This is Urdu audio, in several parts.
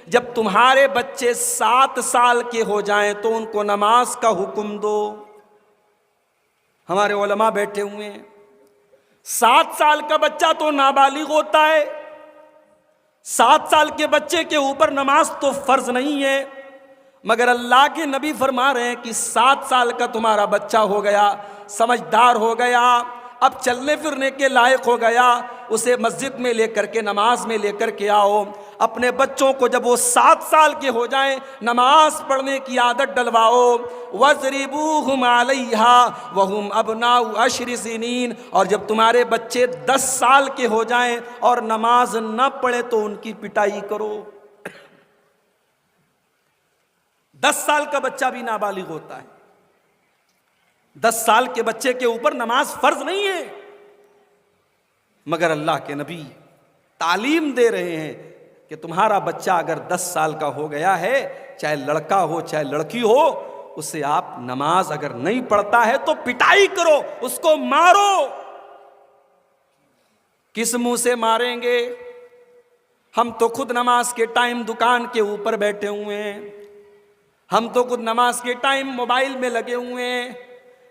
جب تمہارے بچے 7 سال کے ہو جائیں تو ان کو نماز کا حکم دو. ہمارے علماء بیٹھے ہوئے ہیں. 7 سال کا بچہ تو نابالغ ہوتا ہے. 7 سال کے بچے کے اوپر نماز تو فرض نہیں ہے، مگر اللہ کے نبی فرما رہے ہیں کہ 7 سال کا تمہارا بچہ ہو گیا، سمجھدار ہو گیا، اب چلنے پھرنے کے لائق ہو گیا، اسے مسجد میں لے کر کے نماز میں لے کر کے آؤ. اپنے بچوں کو جب وہ 7 سال کے ہو جائیں نماز پڑھنے کی عادت ڈلواؤ. وَاضْرِبُوهُمْ عَلَيْهَا وَهُمْ أَبْنَاءُ 10 سِنِينَ. اور جب تمہارے بچے 10 سال کے ہو جائیں اور نماز نہ پڑھے تو ان کی پٹائی کرو. 10 سال کا بچہ بھی نابالغ ہوتا ہے. 10 سال کے بچے کے اوپر نماز فرض نہیں ہے، مگر اللہ کے نبی تعلیم دے رہے ہیں کہ تمہارا بچہ اگر 10 سال کا ہو گیا ہے، چاہے لڑکا ہو چاہے لڑکی ہو، اسے آپ نماز اگر نہیں پڑھتا ہے تو پٹائی کرو، اس کو مارو. کس منہ سے ماریں گے؟ ہم تو خود نماز کے ٹائم دکان کے اوپر بیٹھے ہوئے ہیں، ہم تو خود نماز کے ٹائم موبائل میں لگے ہوئے ہیں.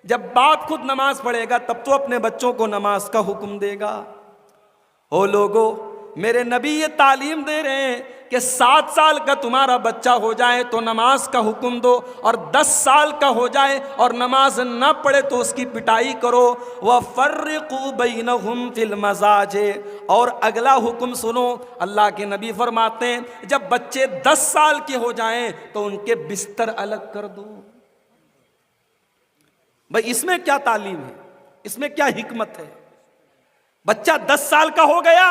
جب باپ خود نماز پڑھے گا تب تو اپنے بچوں کو نماز کا حکم دے گا. او لوگو، میرے نبی یہ تعلیم دے رہے ہیں کہ 7 سال کا تمہارا بچہ ہو جائے تو نماز کا حکم دو، اور 10 سال کا ہو جائے اور نماز نہ پڑھے تو اس کی پٹائی کرو. وَفَرِّقُوا بَيْنَهُمْ فِي الْمَضَاجِعِ. اور اگلا حکم سنو، اللہ کے نبی فرماتے ہیں جب بچے 10 سال کے ہو جائیں تو ان کے بستر الگ کر دو. بھئی اس میں کیا تعلیم ہے؟ اس میں کیا حکمت ہے؟ بچہ 10 سال کا ہو گیا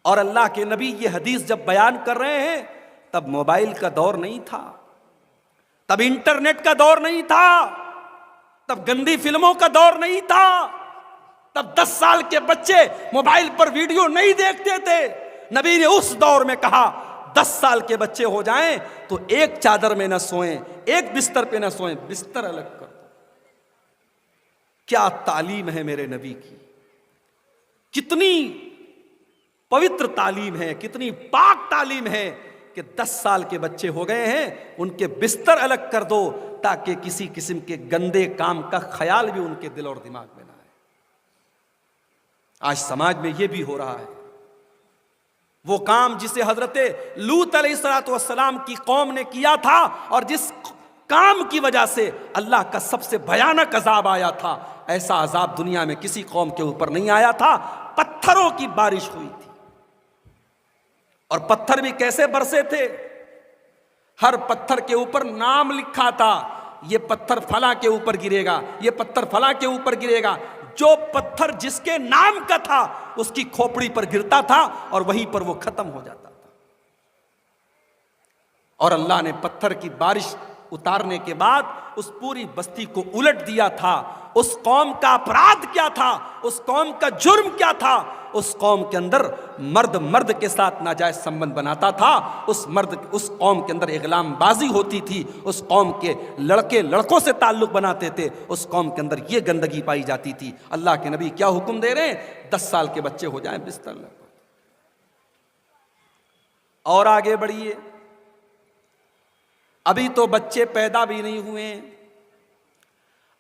اور اللہ کے نبی یہ حدیث جب بیان کر رہے ہیں تب موبائل کا دور نہیں تھا، تب انٹرنیٹ کا دور نہیں تھا، تب گندی فلموں کا دور نہیں تھا، تب 10 سال کے بچے موبائل پر ویڈیو نہیں دیکھتے تھے. نبی نے اس دور میں کہا 10 سال کے بچے ہو جائیں تو ایک چادر میں نہ سوئیں، ایک بستر پہ نہ سوئیں، بستر الگ کر دو. کیا تعلیم ہے میرے نبی کی، کتنی پوتر تعلیم ہے، کتنی پاک تعلیم ہے کہ 10 سال کے بچے ہو گئے ہیں ان کے بستر الگ کر دو تاکہ کسی قسم کے گندے کام کا خیال بھی ان کے دل اور دماغ میں نہ آئے. آج سماج میں یہ بھی ہو رہا ہے. وہ کام جسے حضرت لوط علیہ السلام کی قوم نے کیا تھا اور جس کام کی وجہ سے اللہ کا سب سے بھیانک عذاب آیا تھا، ایسا عذاب دنیا میں کسی قوم کے اوپر نہیں آیا تھا. پتھروں کی بارش ہوئی تھی، اور پتھر بھی کیسے برسے تھے؟ ہر پتھر کے اوپر نام لکھا تھا، یہ پتھر فلاں کے اوپر گرے گا، یہ پتھر فلاں کے اوپر گرے گا. جو پتھر جس کے نام کا تھا اس کی کھوپڑی پر گرتا تھا اور وہیں پر وہ ختم ہو جاتا تھا. اور اللہ نے پتھر کی بارش اتارنے کے بعد اس پوری بستی کو الٹ دیا تھا. اس قوم کا اپرادھ کیا تھا، اس قوم کا جرم کیا تھا؟ اس قوم کے اندر مرد کے ساتھ ناجائز سنبندھ بناتا تھا، اس قوم کے اندر اغلام بازی ہوتی تھی، اس قوم کے لڑکے لڑکوں سے تعلق بناتے تھے، اس قوم کے اندر یہ گندگی پائی جاتی تھی. اللہ کے نبی کیا حکم دے رہے ہیں؟ 10 سال کے بچے ہو جائیں بستر لگو. اور آگے بڑھیے، ابھی تو بچے پیدا بھی نہیں ہوئے،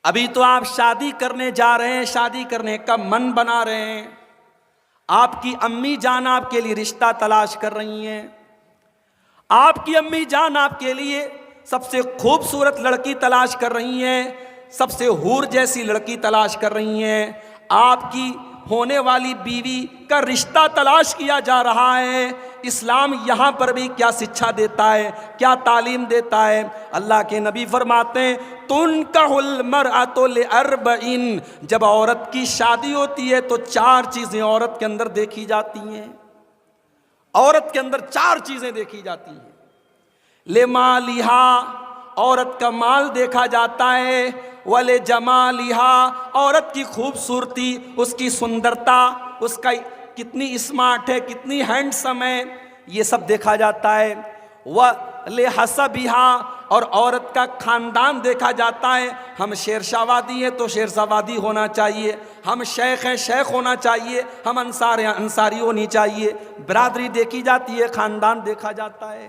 ابھی تو آپ شادی کرنے جا رہے ہیں، شادی کرنے کا من بنا رہے ہیں، آپ کی امی جان آپ کے لیے رشتہ تلاش کر رہی ہیں، آپ کی امی جان آپ کے لیے سب سے خوبصورت لڑکی تلاش کر رہی ہیں، سب سے حور جیسی لڑکی تلاش کر رہی ہیں، آپ کی ہونے والی بیوی کا رشتہ تلاش کیا جا رہا ہے. اسلام یہاں پر بھی کیا شکشا دیتا ہے، کیا تعلیم دیتا ہے؟ اللہ کے نبی فرماتے ہیں تُنْكَحُ الْمَرْأَةُ لِأَرْبَعٍ. جب عورت کی شادی ہوتی ہے تو 4 چیزیں عورت کے اندر دیکھی جاتی ہیں. عورت کے اندر 4 چیزیں دیکھی جاتی ہیں. لِمَالِهَا، عورت کا مال دیکھا جاتا ہے. وَلِجَمَالِهَا، عورت کی خوبصورتی، اس کی سندرتا، اس کا کتنی اسمارٹ ہے، کتنی ہینڈسم ہے، یہ سب دیکھا جاتا ہے. وَلِحَسَبِهَا، اور عورت کا خاندان دیکھا جاتا ہے. ہم شیرشاہ وادی ہیں تو شیرشاہ وادی ہونا چاہیے, ہم شیخ ہیں شیخ ہونا چاہیے, ہم انصار ہیں انصاری ہونی چاہیے. برادری دیکھی جاتی ہے, خاندان دیکھا جاتا ہے.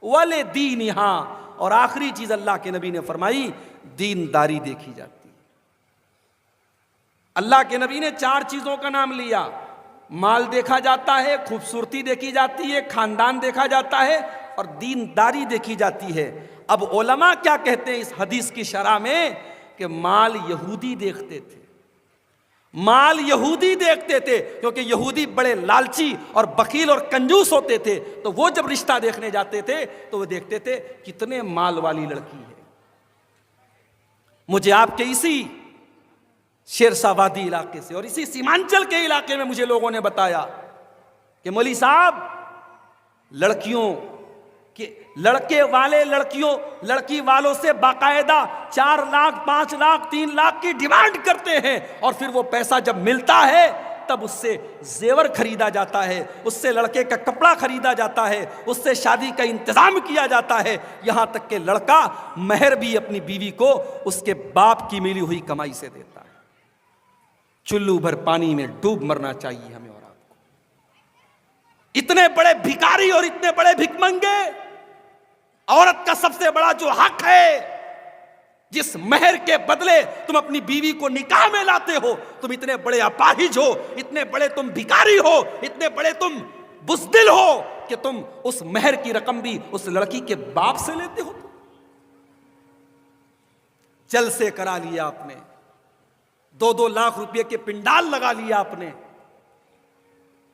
وَلِدِينِهَا, اور آخری چیز اللہ کے نبی نے فرمائی دینداری دیکھی جاتی ہے. اللہ کے نبی نے 4 چیزوں کا نام لیا. مال دیکھا جاتا ہے, خوبصورتی دیکھی جاتی ہے, خاندان دیکھا جاتا ہے, اور دینداری دیکھی جاتی ہے. اب علماء کیا کہتے ہیں اس حدیث کی شرح میں کہ مال یہودی دیکھتے تھے, مال یہودی دیکھتے تھے, کیونکہ یہودی بڑے لالچی اور بخیل اور کنجوس ہوتے تھے. تو وہ جب رشتہ دیکھنے جاتے تھے تو وہ دیکھتے تھے کتنے مال والی لڑکی ہے. مجھے آپ کے اسی شیرشاہ وادی علاقے سے اور اسی سیمانچل کے علاقے میں مجھے لوگوں نے بتایا کہ مولوی صاحب لڑکیوں کہ لڑکے والے لڑکی والوں سے باقاعدہ 4 لاکھ 5 لاکھ 3 لاکھ کی ڈیمانڈ کرتے ہیں, اور پھر وہ پیسہ جب ملتا ہے تب اس سے زیور خریدا جاتا ہے, اس سے لڑکے کا کپڑا خریدا جاتا ہے, اس سے شادی کا انتظام کیا جاتا ہے. یہاں تک کہ لڑکا مہر بھی اپنی بیوی کو اس کے باپ کی ملی ہوئی کمائی سے دیتا ہے. چلو بھر پانی میں ڈوب مرنا چاہیے ہمیں اور آپ کو. اتنے بڑے بھکاری اور اتنے بڑے بھک منگے, عورت کا سب سے بڑا جو حق ہے, جس مہر کے بدلے تم اپنی بیوی کو نکاح میں لاتے ہو, تم اتنے بڑے اپاہج ہو, اتنے بڑے تم بھکاری ہو, اتنے بڑے تم بزدل ہو کہ تم اس مہر کی رقم بھی اس لڑکی کے باپ سے لیتے ہو. جلسے کرا لیا آپ نے, 2-2 لاکھ روپے کے پنڈال لگا لیا آپ نے,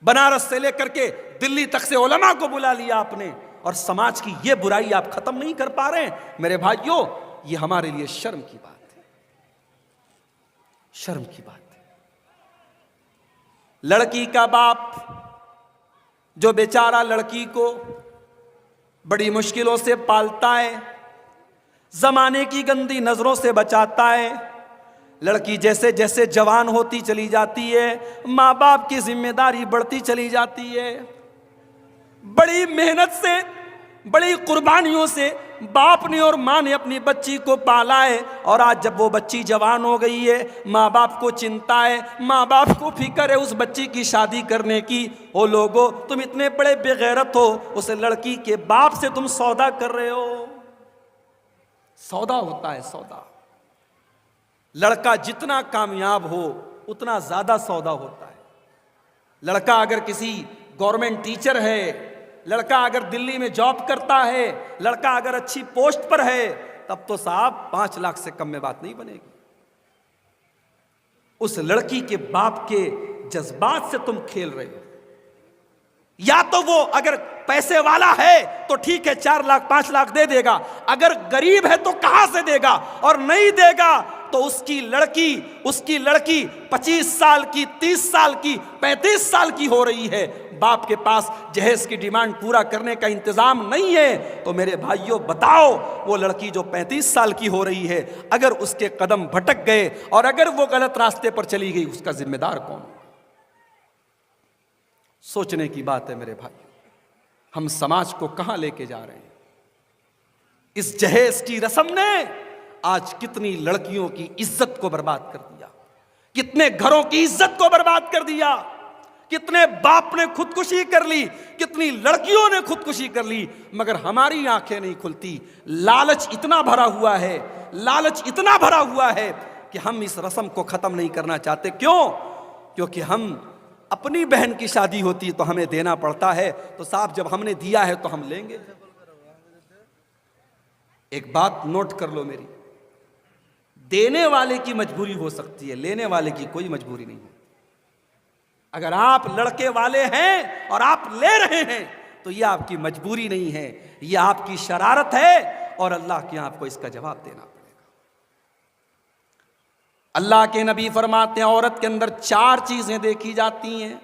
بنارس سے لے کر کے دلی تک سے علماء کو بلا لیا آپ نے, اور سماج کی یہ برائی آپ ختم نہیں کر پا رہے ہیں. میرے بھائیوں, یہ ہمارے لیے شرم کی بات ہے, شرم کی بات ہے. لڑکی کا باپ جو بیچارہ لڑکی کو بڑی مشکلوں سے پالتا ہے, زمانے کی گندی نظروں سے بچاتا ہے. لڑکی جیسے جیسے جوان ہوتی چلی جاتی ہے, ماں باپ کی ذمہ داری بڑھتی چلی جاتی ہے. بڑی محنت سے, بڑی قربانیوں سے باپ نے اور ماں نے اپنی بچی کو پالا ہے, اور آج جب وہ بچی جوان ہو گئی ہے, ماں باپ کو چنتا ہے, ماں باپ کو فکر ہے اس بچی کی شادی کرنے کی. او لوگو, تم اتنے بڑے بے غیرت ہو, اس لڑکی کے باپ سے تم سودا کر رہے ہو. سودا ہوتا ہے سودا. لڑکا جتنا کامیاب ہو اتنا زیادہ سودا ہوتا ہے. لڑکا اگر کسی گورنمنٹ ٹیچر ہے, لڑکا اگر دلی میں جاب کرتا ہے, لڑکا اگر اچھی پوسٹ پر ہے, تب تو صاحب 5 لاکھ سے کم میں بات نہیں بنے گی. اس لڑکی کے باپ کے جذبات سے تم کھیل رہے ہو. یا تو وہ اگر پیسے والا ہے تو ٹھیک ہے 4 لاکھ 5 لاکھ دے دے گا, اگر غریب ہے تو کہاں سے دے گا, اور نہیں دے گا تو اس کی لڑکی 25 سال کی, 30 سال کی, 35 سال کی ہو رہی ہے, باپ کے پاس جہیز کی ڈیمانڈ پورا کرنے کا انتظام نہیں ہے. تو میرے بھائیوں بتاؤ, وہ لڑکی جو 35 سال کی ہو رہی ہے, اگر اس کے قدم بھٹک گئے اور اگر وہ غلط راستے پر چلی گئی, اس کا ذمہ دار کون؟ سوچنے کی بات ہے میرے بھائی. ہم سماج کو کہاں لے کے جا رہے ہیں؟ اس جہیز کی رسم نے آج کتنی لڑکیوں کی عزت کو برباد کر دیا, کتنے گھروں کی عزت کو برباد کر دیا, کتنے باپ نے خودکشی کر لی, کتنی لڑکیوں نے خودکشی کر لی, مگر ہماری آنکھیں نہیں کھلتی. لالچ اتنا بھرا ہوا ہے, لالچ اتنا بھرا ہوا ہے کہ ہم اس رسم کو ختم نہیں کرنا چاہتے. کیوں؟ کیونکہ ہم اپنی بہن کی شادی ہوتی تو ہمیں دینا پڑتا ہے, تو صاحب جب ہم نے دیا ہے تو ہم لیں گے. ایک بات نوٹ کر لو میری, دینے والے کی مجبوری ہو سکتی ہے, لینے والے کی کوئی مجبوری نہیں ہے. اگر آپ لڑکے والے ہیں اور آپ لے رہے ہیں تو یہ آپ کی مجبوری نہیں ہے, یہ آپ کی شرارت ہے, اور اللہ کے آپ کو اس کا جواب دینا پڑے گا. اللہ کے نبی فرماتے ہیں عورت کے اندر 4 چیزیں دیکھی جاتی ہیں.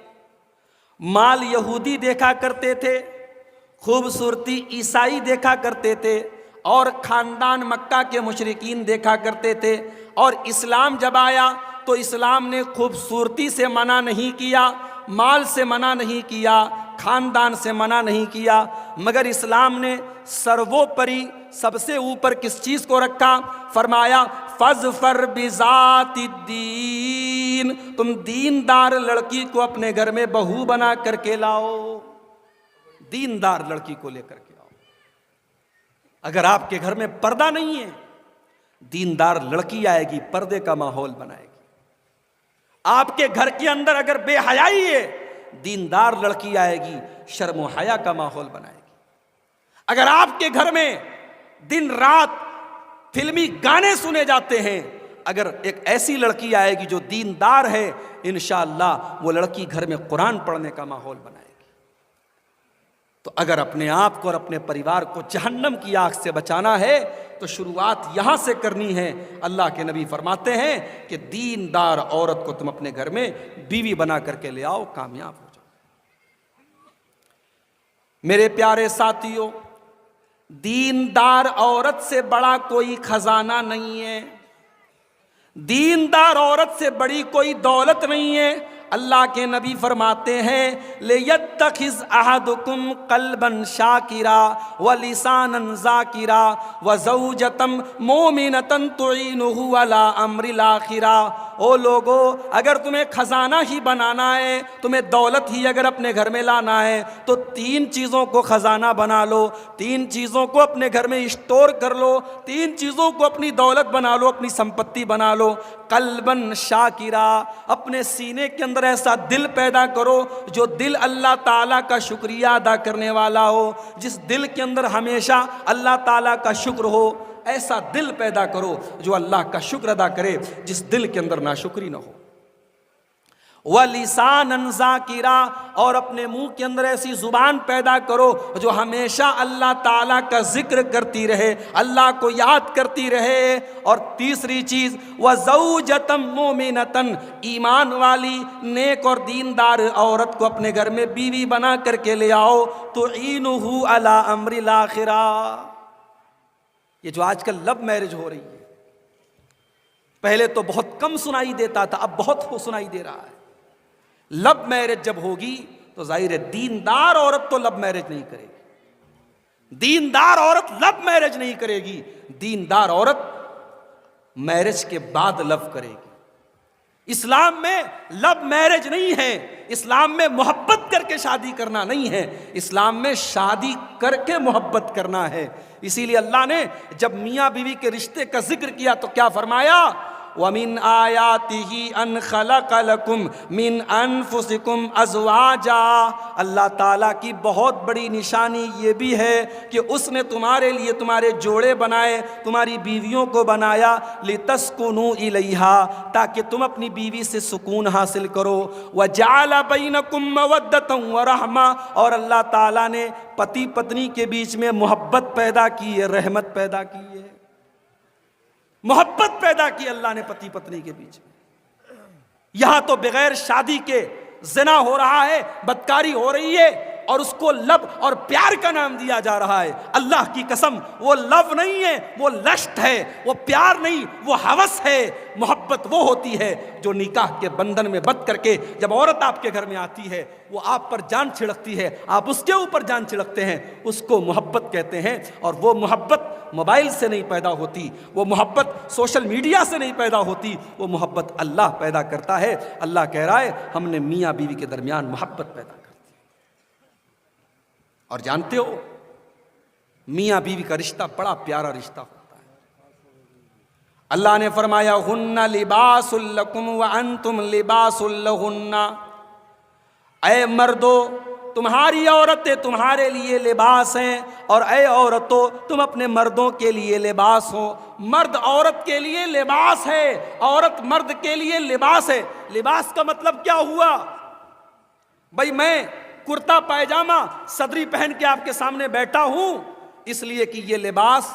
مال یہودی دیکھا کرتے تھے, خوبصورتی عیسائی دیکھا کرتے تھے, اور خاندان مکہ کے مشرکین دیکھا کرتے تھے. اور اسلام جب آیا تو اسلام نے خوبصورتی سے منع نہیں کیا, مال سے منع نہیں کیا, خاندان سے منع نہیں کیا، مگر اسلام نے سروپری سب سے اوپر کس چیز کو رکھا؟ فرمایا فَاظْفَرْ بِذَاتِ الدِّینِ، تم دیندار لڑکی کو اپنے گھر میں بہو بنا کر کے لاؤ، دیندار لڑکی کو لے کر کے آؤ۔ اگر آپ کے گھر میں پردہ نہیں ہے، دیندار لڑکی آئے گی، پردے کا ماحول بنائے گی۔ آپ کے گھر کے اندر اگر بے حیائی ہے، دیندار لڑکی آئے گی، شرم و حیا کا ماحول بنائے گی۔ اگر آپ کے گھر میں دن رات فلمی گانے سنے جاتے ہیں، اگر ایک ایسی لڑکی آئے گی جو دیندار ہے، انشاءاللہ وہ لڑکی گھر میں قرآن پڑھنے کا ماحول بنائے گی۔ تو اگر اپنے آپ کو اور اپنے پریوار کو جہنم کی آگ سے بچانا ہے تو شروعات یہاں سے کرنی ہے۔ اللہ کے نبی فرماتے ہیں کہ دیندار عورت کو تم اپنے گھر میں بیوی بنا کر کے لے آؤ، کامیاب ہو جاؤ۔ میرے پیارے ساتھیوں، دیندار عورت سے بڑا کوئی خزانہ نہیں ہے، دیندار عورت سے بڑی کوئی دولت نہیں ہے۔ اللہ کے نبی فرماتے ہیں لِيَتَّخِذْ أَحَدُكُمْ قَلْبًا شَاكِرًا وَلِسَانًا ذَاكِرًا وَزَوْجَةً مُؤْمِنَةً تُعِينُهُ عَلَىٰ أَمْرِ الْآخِرَةِ۔ او لوگو، اگر تمہیں خزانہ ہی بنانا ہے، تمہیں دولت ہی اگر اپنے گھر میں لانا ہے، تو 3 چیزوں کو خزانہ بنا لو، 3 چیزوں کو اپنے گھر میں اسٹور کر لو، 3 چیزوں کو اپنی دولت بنا لو، اپنی سمپتی بنا لو۔ قلباً شاکرا، اپنے سینے کے اندر ایسا دل پیدا کرو جو دل اللہ تعالیٰ کا شکریہ ادا کرنے والا ہو، جس دل کے اندر ہمیشہ اللہ تعالیٰ کا شکر ہو، ایسا دل پیدا کرو جو اللہ کا شکر ادا کرے، جس دل کے اندر ناشکری نہ ہو۔ وَلِسَانًا ذَاكِرًا، اور اپنے منہ کے اندر ایسی زبان پیدا کرو جو ہمیشہ اللہ تعالیٰ کا ذکر کرتی رہے، اللہ کو یاد کرتی رہے۔ اور تیسری چیز وَزَوْجَةً مُؤْمِنَةً، ایمان والی نیک اور دیندار عورت کو اپنے گھر میں بیوی بنا کر کے لے آؤ، تُعِينُهُ عَلَىٰ أَمْرِ الْآخِرَةِ۔ یہ جو آج کل لو میرج ہو رہی ہے، پہلے تو بہت کم سنائی دیتا تھا، اب بہت سنائی دے رہا ہے۔ لو میرج جب ہوگی تو ظاہر ہے دیندار عورت تو لو میرج نہیں کرے گی، دیندار عورت لو میرج نہیں کرے گی، دیندار عورت میرج کے بعد لو کرے گی۔ اسلام میں لو میرج نہیں ہے، اسلام میں محبت کر کے شادی کرنا نہیں ہے، اسلام میں شادی کر کے محبت کرنا ہے۔ اسی لیے اللہ نے جب میاں بیوی کے رشتے کا ذکر کیا تو کیا فرمایا؟ وَمِنْ آيَاتِهِ أَنْ خَلَقَ لَكُمْ مِنْ أَنفُسِكُمْ أَزْوَاجًا، اللہ تعالیٰ کی بہت بڑی نشانی یہ بھی ہے کہ اس نے تمہارے لیے تمہارے جوڑے بنائے، تمہاری بیویوں کو بنایا، لِتَسْكُنُوا إِلَيْهَا، تاکہ تم اپنی بیوی سے سکون حاصل کرو، وَجَعَلَ بَيْنَكُمْ مَوَدَّةً وَرَحْمَةً، اور اللہ تعالیٰ نے پتی پتنی کے بیچ میں محبت پیدا کی ہے، رحمت پیدا کی ہے، محبت پیدا کی اللہ نے پتی پتنی کے بیچ میں۔ یہاں تو بغیر شادی کے زنا ہو رہا ہے، بدکاری ہو رہی ہے، اور اس کو لب اور پیار کا نام دیا جا رہا ہے۔ اللہ کی قسم، وہ لو نہیں ہے، وہ لشٹ ہے، وہ پیار نہیں، وہ ہوس ہے۔ محبت وہ ہوتی ہے جو نکاح کے بندھن میں بندھ کر کے جب عورت آپ کے گھر میں آتی ہے، وہ آپ پر جان چھڑکتی ہے، آپ اس کے اوپر جان چھڑکتے ہیں، اس کو محبت کہتے ہیں۔ اور وہ محبت موبائل سے نہیں پیدا ہوتی، وہ محبت سوشل میڈیا سے نہیں پیدا ہوتی، وہ محبت اللہ پیدا کرتا ہے۔ اللہ کہہ رہا ہے ہم نے میاں بیوی کے درمیان محبت پیدا کر دی۔ اور جانتے ہو میاں بیوی کا رشتہ بڑا پیارا رشتہ ہوتا ہے۔ اللہ نے فرمایا ہن لباس لکم وانتم لباس لہن، اے مردو تمہاری عورتیں تمہارے لیے لباس ہیں، اور اے عورتوں تم اپنے مردوں کے لیے لباس ہو۔ مرد عورت کے لیے لباس ہے، عورت مرد کے لیے لباس ہے۔ لباس کا مطلب کیا ہوا؟ بھائی میں کرتا پائجامہ صدری پہن کے آپ کے سامنے بیٹھا ہوں اس لیے کہ یہ لباس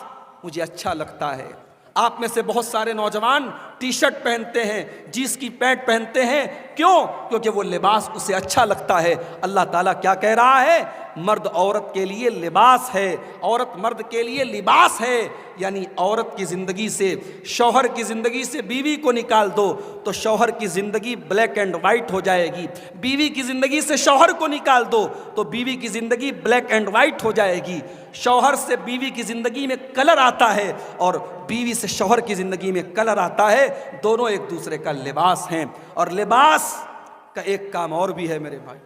مجھے اچھا لگتا ہے۔ آپ میں سے بہت سارے نوجوان ٹی شرٹ پہنتے ہیں، جینس کی پینٹ پہنتے ہیں، کیوں؟ کیونکہ وہ لباس اسے اچھا لگتا ہے۔ اللہ تعالیٰ کیا کہہ رہا ہے؟ مرد عورت کے لیے لباس ہے، عورت مرد کے لیے لباس ہے۔ یعنی عورت کی زندگی سے، شوہر کی زندگی سے بیوی کو نکال دو تو شوہر کی زندگی بلیک اینڈ وائٹ ہو جائے گی، بیوی کی زندگی سے شوہر کو نکال دو تو بیوی کی زندگی بلیک اینڈ وائٹ ہو جائے گی۔ شوہر سے بیوی کی زندگی میں کلر آتا ہے اور بیوی سے شوہر کی زندگی میں کلر آتا ہے، دونوں ایک دوسرے کا لباس ہیں۔ اور لباس کا ایک کام اور بھی ہے میرے بھائی،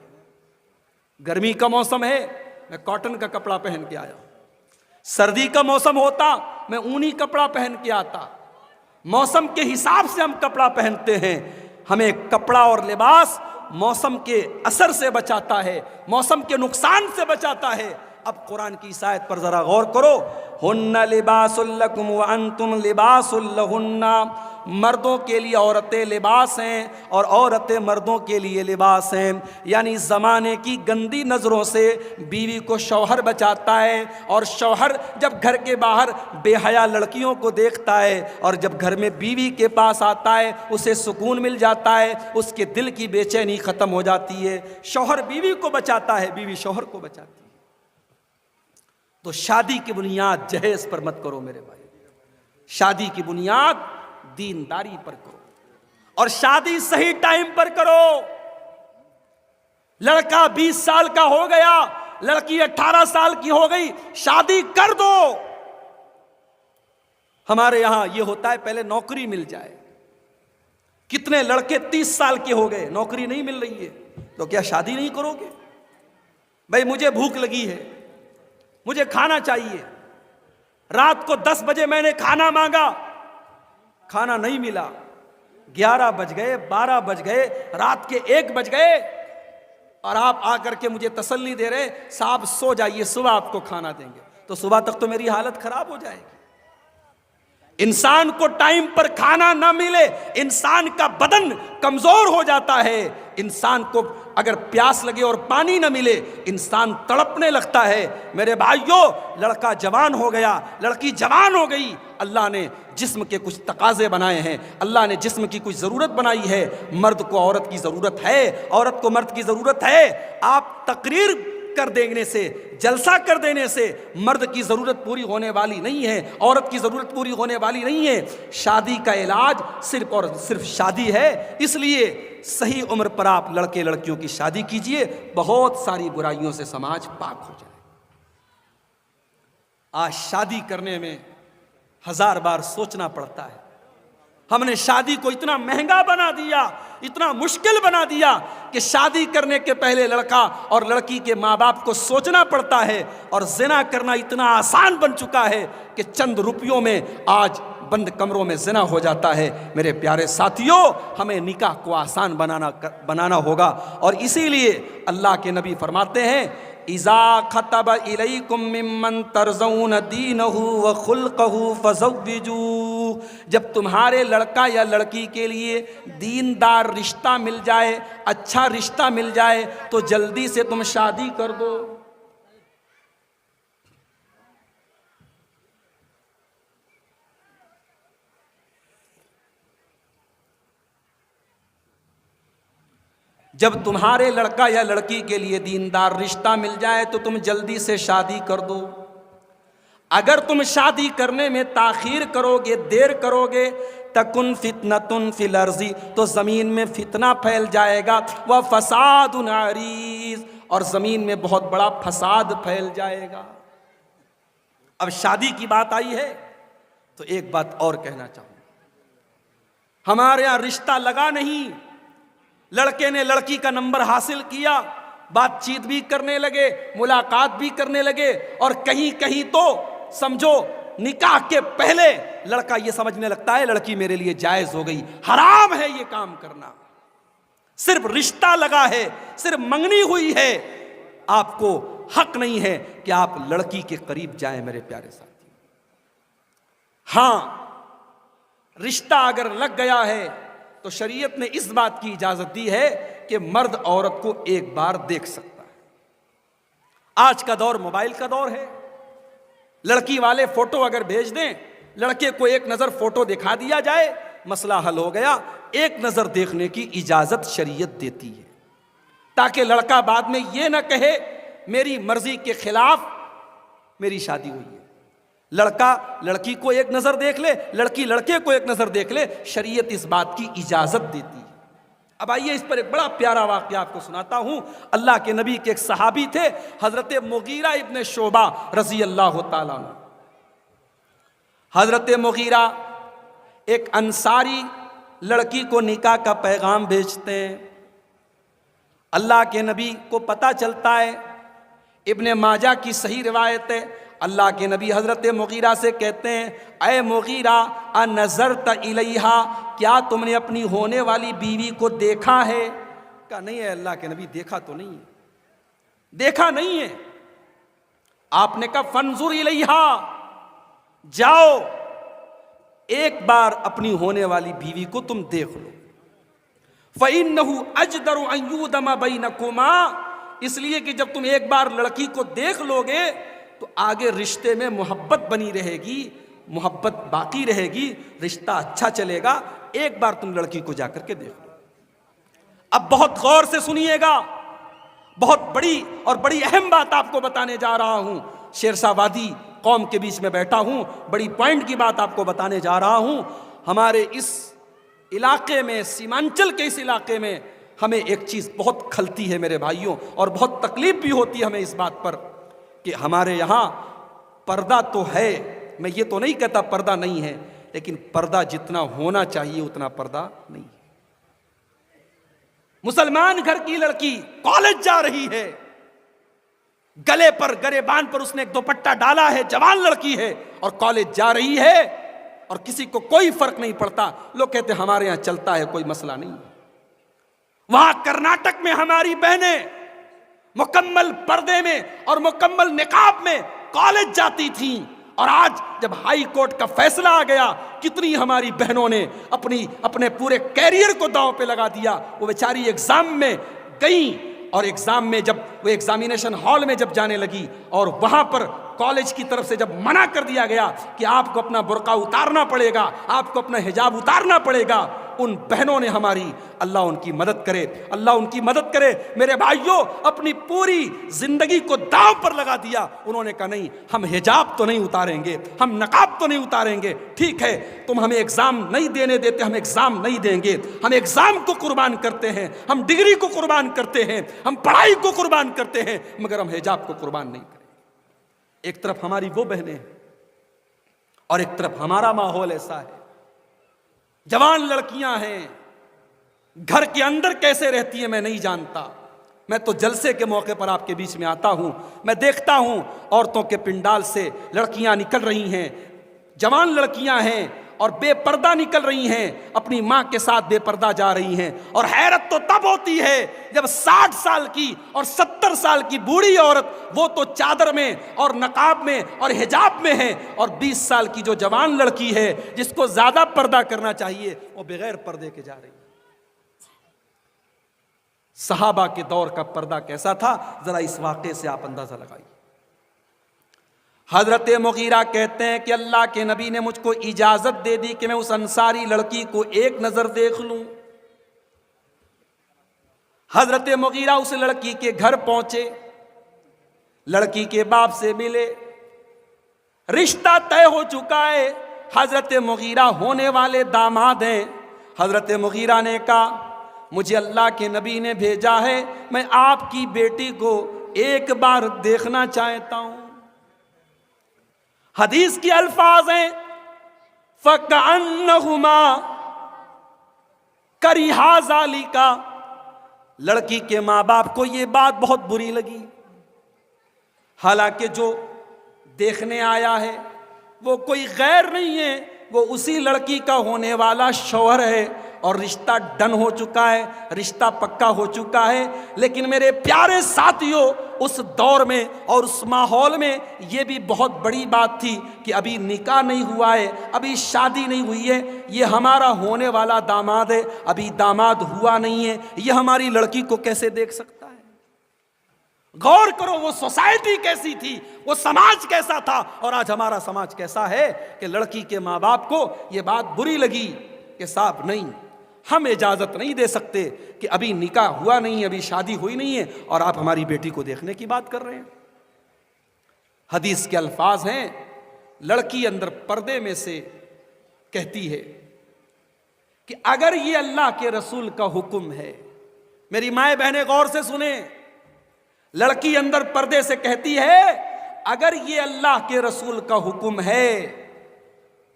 گرمی کا موسم ہے میں کاٹن کا کپڑا پہن کے آیا، سردی کا موسم ہوتا میں اونی کپڑا پہن کے آتا۔ موسم کے حساب سے ہم کپڑا پہنتے ہیں، ہمیں کپڑا اور لباس موسم کے اثر سے بچاتا ہے، موسم کے نقصان سے بچاتا ہے۔ اب قرآن کی اس آیت پر ذرا غور کرو، ہن لباس لکم وانتم لباس لہن، مردوں کے لیے عورتیں لباس ہیں اور عورتیں مردوں کے لیے لباس ہیں۔ یعنی زمانے کی گندی نظروں سے بیوی کو شوہر بچاتا ہے، اور شوہر جب گھر کے باہر بے حیا لڑکیوں کو دیکھتا ہے اور جب گھر میں بیوی کے پاس آتا ہے اسے سکون مل جاتا ہے، اس کے دل کی بے چینی ختم ہو جاتی ہے۔ شوہر بیوی کو بچاتا ہے، بیوی شوہر کو بچاتی ہے۔ تو شادی کی بنیاد جہیز پر مت کرو میرے بھائی، شادی کی بنیاد دینداری پر کرو، اور شادی صحیح ٹائم پر کرو۔ لڑکا 20 سال کا ہو گیا، لڑکی 18 سال کی ہو گئی، شادی کر دو۔ ہمارے یہاں یہ ہوتا ہے پہلے نوکری مل جائے۔ کتنے لڑکے 30 سال کے ہو گئے، نوکری نہیں مل رہی ہے، تو کیا شادی نہیں کرو گے؟ بھائی مجھے بھوک لگی ہے، مجھے کھانا چاہیے، رات کو 10 بجے میں نے کھانا مانگا، کھانا نہیں ملا، 11 بج گئے، 12 بج گئے، رات کے 1 بج گئے، اور آپ آ کر کے مجھے تسلی دے رہے صاحب سو جائیے صبح آپ کو کھانا دیں گے، تو صبح تک تو میری حالت خراب ہو جائے گی۔ انسان کو ٹائم پر کھانا نہ ملے انسان کا بدن کمزور ہو جاتا ہے، انسان کو اگر پیاس لگے اور پانی نہ ملے انسان تڑپنے لگتا ہے۔ میرے بھائیوں، لڑکا جوان ہو گیا، لڑکی جوان ہو گئی، اللہ نے جسم کے کچھ تقاضے بنائے ہیں، اللہ نے جسم کی کچھ ضرورت بنائی ہے۔ مرد کو عورت کی ضرورت ہے، عورت کو مرد کی ضرورت ہے۔ آپ تقریر کر دینے سے، جلسہ کر دینے سے مرد کی ضرورت پوری ہونے والی نہیں ہے، عورت کی ضرورت پوری ہونے والی نہیں ہے۔ شادی کا علاج صرف اور صرف شادی ہے، اس لیے صحیح عمر پر آپ لڑکے لڑکیوں کی شادی کیجئے، بہت ساری برائیوں سے سماج پاک ہو جائے۔ آج شادی کرنے میں 1000 بار سوچنا پڑتا ہے۔ ہم نے شادی کو اتنا مہنگا بنا دیا، اتنا مشکل بنا دیا کہ شادی کرنے کے پہلے لڑکا اور لڑکی کے ماں باپ کو سوچنا پڑتا ہے، اور زنا کرنا اتنا آسان بن چکا ہے کہ چند روپیوں میں آج بند کمروں میں زنا ہو جاتا ہے۔ میرے پیارے ساتھیوں، ہمیں نکاح کو آسان بنانا ہوگا، اور اسی لیے اللہ کے نبی فرماتے ہیں اذا خطب الیکم ممن ترضون دینہ وخلقہ فزوجوہ، جب تمہارے لڑکا یا لڑکی کے لیے دیندار رشتہ مل جائے، اچھا رشتہ مل جائے تو جلدی سے تم شادی کر دو۔ جب تمہارے لڑکا یا لڑکی کے لیے دیندار رشتہ مل جائے تو تم جلدی سے شادی کر دو۔ اگر تم شادی کرنے میں تاخیر کرو گے، دیر کرو گے، تکن فتنۃ فی الارض، تو زمین میں فتنہ پھیل جائے گا، وفساد عریض، اور زمین میں بہت بڑا فساد پھیل جائے گا۔ اب شادی کی بات آئی ہے تو ایک بات اور کہنا چاہوں گا، ہمارے یہاں رشتہ لگا نہیں، لڑکے نے لڑکی کا نمبر حاصل کیا، بات چیت بھی کرنے لگے، ملاقات بھی کرنے لگے، اور کہیں کہیں تو سمجھو نکاح کے پہلے لڑکا یہ سمجھنے لگتا ہے لڑکی میرے لیے جائز ہو گئی۔ حرام ہے یہ کام کرنا۔ صرف رشتہ لگا ہے، صرف منگنی ہوئی ہے، آپ کو حق نہیں ہے کہ آپ لڑکی کے قریب جائیں میرے پیارے ساتھی۔ ہاں، رشتہ اگر لگ گیا ہے تو شریعت نے اس بات کی اجازت دی ہے کہ مرد عورت کو ایک بار دیکھ سکتا ہے۔ آج کا دور موبائل کا دور ہے، لڑکی والے فوٹو اگر بھیج دیں، لڑکے کو ایک نظر فوٹو دکھا دیا جائے مسئلہ حل ہو گیا. ایک نظر دیکھنے کی اجازت شریعت دیتی ہے تاکہ لڑکا بعد میں یہ نہ کہے میری مرضی کے خلاف میری شادی ہوئی ہے. لڑکا لڑکی کو ایک نظر دیکھ لے, لڑکی لڑکے کو ایک نظر دیکھ لے, شریعت اس بات کی اجازت دیتی ہے. اب آئیے اس پر ایک بڑا پیارا واقعہ آپ کو سناتا ہوں. اللہ کے نبی کے ایک صحابی تھے حضرت مغیرہ ابن شعبہ رضی اللہ تعالیٰ عنہ. حضرت مغیرہ ایک انصاری لڑکی کو نکاح کا پیغام بھیجتے ہیں. اللہ کے نبی کو پتہ چلتا ہے, ابن ماجہ کی صحیح روایت ہے, اللہ کے نبی حضرت مغیرہ سے کہتے ہیں اے مغیرہ انظرت الیہا, کیا تم نے اپنی ہونے والی بیوی کو دیکھا ہے؟ کہا نہیں ہے اللہ کے نبی, دیکھا تو نہیں ہے, دیکھا نہیں ہے. آپ نے کہا فانظر الیہا, جاؤ ایک بار اپنی ہونے والی بیوی کو تم دیکھ لو. فَإِنَّهُ أَجْدَرُ أَن يُؤْدَمَ بَيْنَكُمَا, اس لیے کہ جب تم ایک بار لڑکی کو دیکھ لو گے تو آگے رشتے میں محبت بنی رہے گی, محبت باقی رہے گی, رشتہ اچھا چلے گا. ایک بار تم لڑکی کو جا کر کے دیکھ لو. اب بہت غور سے سنیے گا, بہت بڑی اور بڑی اہم بات آپ کو بتانے جا رہا ہوں. شیرشاہ وادی قوم کے بیچ میں بیٹھا ہوں, بڑی پوائنٹ کی بات آپ کو بتانے جا رہا ہوں. ہمارے اس علاقے میں, سیمانچل کے اس علاقے میں ہمیں ایک چیز بہت کھلتی ہے میرے بھائیوں, اور بہت تکلیف بھی ہوتی ہے ہمیں اس بات پر کہ ہمارے یہاں پردہ تو ہے, میں یہ تو نہیں کہتا پردہ نہیں ہے, لیکن پردہ جتنا ہونا چاہیے اتنا پردہ نہیں ہے. مسلمان گھر کی لڑکی کالج جا رہی ہے, گلے پر گریبان پر اس نے ایک دوپٹہ ڈالا ہے, جوان لڑکی ہے اور کالج جا رہی ہے, اور کسی کو کوئی فرق نہیں پڑتا. لوگ کہتے ہیں ہمارے یہاں چلتا ہے, کوئی مسئلہ نہیں. وہاں کرناٹک میں ہماری بہنیں مکمل پردے میں اور مکمل نقاب میں کالج جاتی تھیں, اور آج جب ہائی کورٹ کا فیصلہ آ گیا, کتنی ہماری بہنوں نے اپنے پورے کیریئر کو داؤ پہ لگا دیا. وہ بیچاری ایگزام میں گئیں, اور ایگزام میں جب وہ ایگزامینیشن ہال میں جب جانے لگی, اور وہاں پر کالج کی طرف سے جب منع کر دیا گیا کہ آپ کو اپنا برقع اتارنا پڑے گا, آپ کو اپنا حجاب اتارنا پڑے گا, ان بہنوں نے ہماری, اللہ ان کی مدد کرے, اللہ ان کی مدد کرے, میرے بھائیوں, اپنی پوری زندگی کو داؤ پر لگا دیا. انہوں نے کہا نہیں, ہم حجاب تو نہیں اتاریں گے, ہم نقاب تو نہیں اتاریں گے, ٹھیک ہے تم ہمیں ایگزام نہیں دینے دیتے, ہم ایگزام نہیں دیں گے, ہم ایگزام کو قربان کرتے ہیں, ہم ڈگری کو قربان کرتے ہیں, ہم پڑھائی کو قربان کرتے ہیں, مگر ہم حجاب کو قربان نہیں کریں. ایک طرف ہماری وہ بہنیں اور ایک طرف ہمارا ماحول ایسا ہے. جوان لڑکیاں ہیں, گھر کے اندر کیسے رہتی ہیں میں نہیں جانتا. میں تو جلسے کے موقع پر آپ کے بیچ میں آتا ہوں, میں دیکھتا ہوں عورتوں کے پنڈال سے لڑکیاں نکل رہی ہیں, جوان لڑکیاں ہیں, اور بے پردہ نکل رہی ہیں, اپنی ماں کے ساتھ بے پردہ جا رہی ہیں. اور حیرت تو تب ہوتی ہے جب 60 سال کی اور 70 سال کی بوڑھی عورت, وہ تو چادر میں اور نقاب میں اور حجاب میں ہے, اور 20 سال کی جو جوان لڑکی ہے جس کو زیادہ پردہ کرنا چاہیے, وہ بغیر پردے کے جا رہی ہے. صحابہ کے دور کا پردہ کیسا تھا, ذرا اس واقعے سے آپ اندازہ لگائیے. حضرت مغیرہ کہتے ہیں کہ اللہ کے نبی نے مجھ کو اجازت دے دی کہ میں اس انصاری لڑکی کو ایک نظر دیکھ لوں. حضرت مغیرہ اس لڑکی کے گھر پہنچے, لڑکی کے باپ سے ملے, رشتہ طے ہو چکا ہے, حضرت مغیرہ ہونے والے داماد ہیں. حضرت مغیرہ نے کہا مجھے اللہ کے نبی نے بھیجا ہے, میں آپ کی بیٹی کو ایک بار دیکھنا چاہتا ہوں. حدیث کی الفاظ ہیں فَكَأَنَّهُمَا كَرِهَا ذَلِكَ. لڑکی کے ماں باپ کو یہ بات بہت بری لگی, حالانکہ جو دیکھنے آیا ہے وہ کوئی غیر نہیں ہے, وہ اسی لڑکی کا ہونے والا شوہر ہے, اور رشتہ ڈن ہو چکا ہے, رشتہ پکا ہو چکا ہے. لیکن میرے پیارے ساتھیوں, اس دور میں اور اس ماحول میں یہ بھی بہت بڑی بات تھی کہ ابھی نکاح نہیں ہوا ہے, ابھی شادی نہیں ہوئی ہے, یہ ہمارا ہونے والا داماد ہے, ابھی داماد ہوا نہیں ہے, یہ ہماری لڑکی کو کیسے دیکھ سکتا ہے؟ غور کرو وہ سوسائٹی کیسی تھی, وہ سماج کیسا تھا, اور آج ہمارا سماج کیسا ہے کہ لڑکی کے ماں باپ کو یہ بات بری لگی. کہ صاحب نہیں، ہم اجازت نہیں دے سکتے کہ ابھی نکاح ہوا نہیں، ابھی شادی ہوئی نہیں ہے اور آپ ہماری بیٹی کو دیکھنے کی بات کر رہے ہیں۔ حدیث کے الفاظ ہیں، لڑکی اندر پردے میں سے کہتی ہے کہ اگر یہ اللہ کے رسول کا حکم ہے، میری مائیں بہنیں غور سے سنیں، لڑکی اندر پردے سے کہتی ہے اگر یہ اللہ کے رسول کا حکم ہے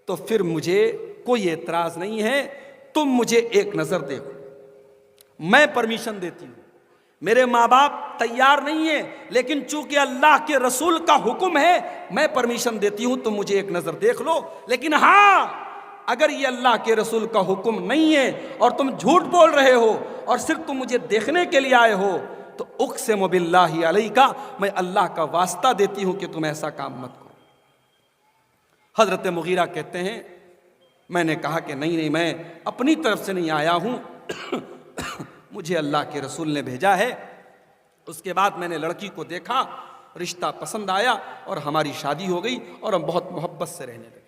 تو پھر مجھے کوئی اعتراض نہیں ہے، تم مجھے ایک نظر دیکھو، میں پرمیشن دیتی ہوں، میرے ماں باپ تیار نہیں ہیں لیکن چونکہ اللہ کے رسول کا حکم ہے میں پرمیشن دیتی ہوں، تم مجھے ایک نظر دیکھ لو، لیکن ہاں اگر یہ اللہ کے رسول کا حکم نہیں ہے اور تم جھوٹ بول رہے ہو اور صرف تم مجھے دیکھنے کے لیے آئے ہو تو اقسم باللہ علیک، میں اللہ کا واسطہ دیتی ہوں کہ تم ایسا کام مت کرو۔ حضرت مغیرہ کہتے ہیں میں نے کہا کہ نہیں، میں اپنی طرف سے نہیں آیا ہوں، مجھے اللہ کے رسول نے بھیجا ہے۔ اس کے بعد میں نے لڑکی کو دیکھا، رشتہ پسند آیا اور ہماری شادی ہو گئی اور ہم بہت محبت سے رہنے لگے۔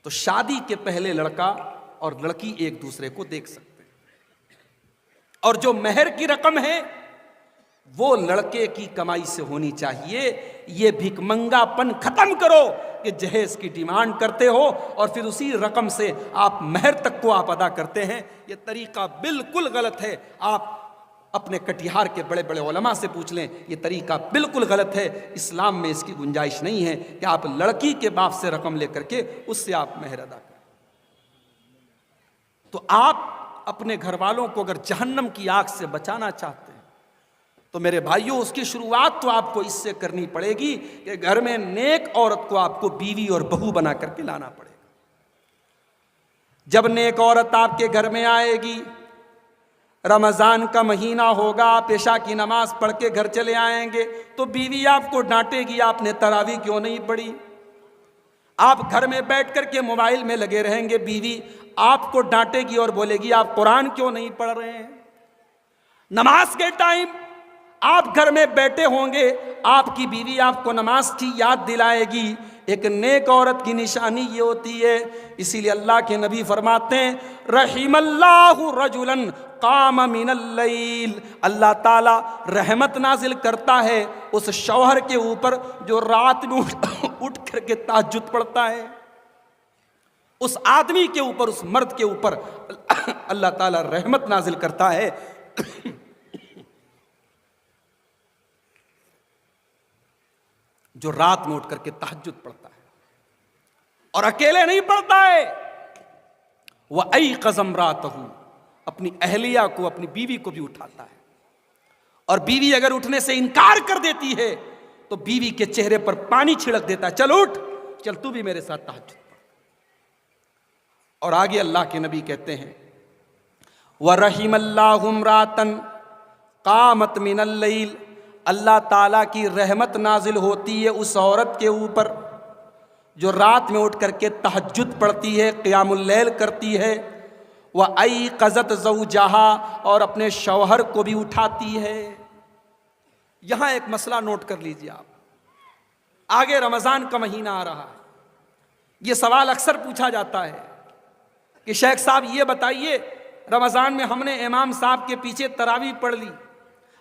تو شادی کے پہلے لڑکا اور لڑکی ایک دوسرے کو دیکھ سکتے ہیں، اور جو مہر کی رقم ہے وہ لڑکے کی کمائی سے ہونی چاہیے۔ یہ بھیک منگا پن ختم کرو کہ جہیز کی ڈیمانڈ کرتے ہو اور پھر اسی رقم سے آپ مہر تک کو آپ ادا کرتے ہیں، یہ طریقہ بالکل غلط ہے۔ آپ اپنے کٹیہار کے بڑے بڑے علماء سے پوچھ لیں، یہ طریقہ بالکل غلط ہے، اسلام میں اس کی گنجائش نہیں ہے کہ آپ لڑکی کے باپ سے رقم لے کر کے اس سے آپ مہر ادا کریں۔ تو آپ اپنے گھر والوں کو اگر جہنم کی آگ سے بچانا چاہتے ہیں تو میرے بھائیوں اس کی شروعات تو آپ کو اس سے کرنی پڑے گی کہ گھر میں نیک عورت کو آپ کو بیوی اور بہو بنا کر کے لانا پڑے گا۔ جب نیک عورت آپ کے گھر میں آئے گی، رمضان کا مہینہ ہوگا، آپ عشاء کی نماز پڑھ کے گھر چلے آئیں گے تو بیوی آپ کو ڈانٹے گی آپ نے تراویح کیوں نہیں پڑھی۔ آپ گھر میں بیٹھ کر کے موبائل میں لگے رہیں گے، بیوی آپ کو ڈانٹے گی اور بولے گی آپ قرآن کیوں نہیں پڑھ رہے ہیں۔ نماز کے ٹائم آپ گھر میں بیٹھے ہوں گے، آپ کی بیوی آپ کو نماز کی یاد دلائے گی۔ ایک نیک عورت کی نشانی یہ ہوتی ہے، اسی لیے اللہ کے نبی فرماتے ہیں رحم اللہ رجلا قام من اللیل، اللہ تعالی رحمت نازل کرتا ہے اس شوہر کے اوپر جو رات میں اٹھ کر کے تہجد پڑھتا ہے، اس آدمی کے اوپر، اس مرد کے اوپر اللہ تعالی رحمت نازل کرتا ہے جو رات میں اٹھ کر کے تہجد پڑھتا ہے، اور اکیلے نہیں پڑھتا ہے، وَأَيْقَظَ امْرَأَتَهُ، اپنی اہلیہ کو، اپنی بیوی کو بھی اٹھاتا ہے، اور بیوی اگر اٹھنے سے انکار کر دیتی ہے تو بیوی کے چہرے پر پانی چھڑک دیتا ہے، چل اٹھ، چل تو بھی میرے ساتھ تہجد پڑھ۔ اور آگے اللہ کے نبی کہتے ہیں وَرَحِمَ اللَّهُ امْرَأَةً قَامَتْ مِنَ اللَّيْلِ، اللہ تعالیٰ کی رحمت نازل ہوتی ہے اس عورت کے اوپر جو رات میں اٹھ کر کے تہجد پڑھتی ہے، قیام اللیل کرتی ہے، وَأَيْقَظَتْ زَوْجَهَا، اور اپنے شوہر کو بھی اٹھاتی ہے۔ یہاں ایک مسئلہ نوٹ کر لیجئے آپ، آگے رمضان کا مہینہ آ رہا ہے، یہ سوال اکثر پوچھا جاتا ہے کہ شیخ صاحب یہ بتائیے رمضان میں ہم نے امام صاحب کے پیچھے تراویح پڑھ لی،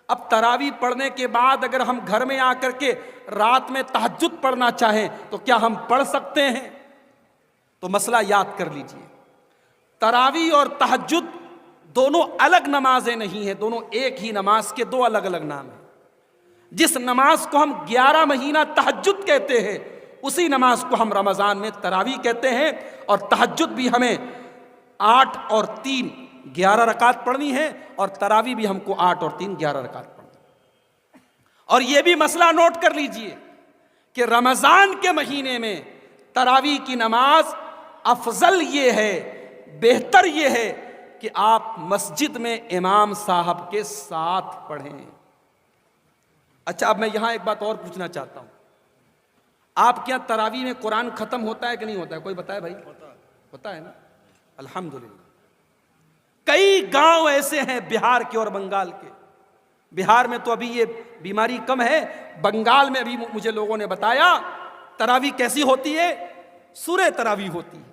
اب تراویح پڑھنے کے بعد اگر ہم گھر میں آ کر کے رات میں تہجد پڑھنا چاہیں تو کیا ہم پڑھ سکتے ہیں؟ تو مسئلہ یاد کر لیجئے، تراویح اور تہجد دونوں الگ نمازیں نہیں ہیں، دونوں ایک ہی نماز کے دو الگ الگ نام ہیں۔ جس نماز کو ہم 11 مہینہ تہجد کہتے ہیں اسی نماز کو ہم رمضان میں تراویح کہتے ہیں، اور تہجد بھی ہمیں 8 اور 3 11 رکعت پڑھنی ہے، اور تراویح بھی ہم کو 8 اور 3 11 رکعت پڑھنی ہے۔ اور یہ بھی مسئلہ نوٹ کر لیجئے کہ رمضان کے مہینے میں تراویح کی نماز افضل یہ ہے، بہتر یہ ہے کہ آپ مسجد میں امام صاحب کے ساتھ پڑھیں۔ اچھا، اب میں یہاں ایک بات اور پوچھنا چاہتا ہوں، آپ کیا تراویح میں قرآن ختم ہوتا ہے کہ نہیں ہوتا ہے؟ کوئی بتائے بھائی؟ ہوتا ہے نا، الحمدللہ۔ کئی گاؤں ایسے ہیں بہار کے اور بنگال کے، بہار میں تو ابھی یہ بیماری کم ہے، بنگال میں ابھی مجھے لوگوں نے بتایا تراویح کیسی ہوتی ہے، سورہ تراویح ہوتی ہے،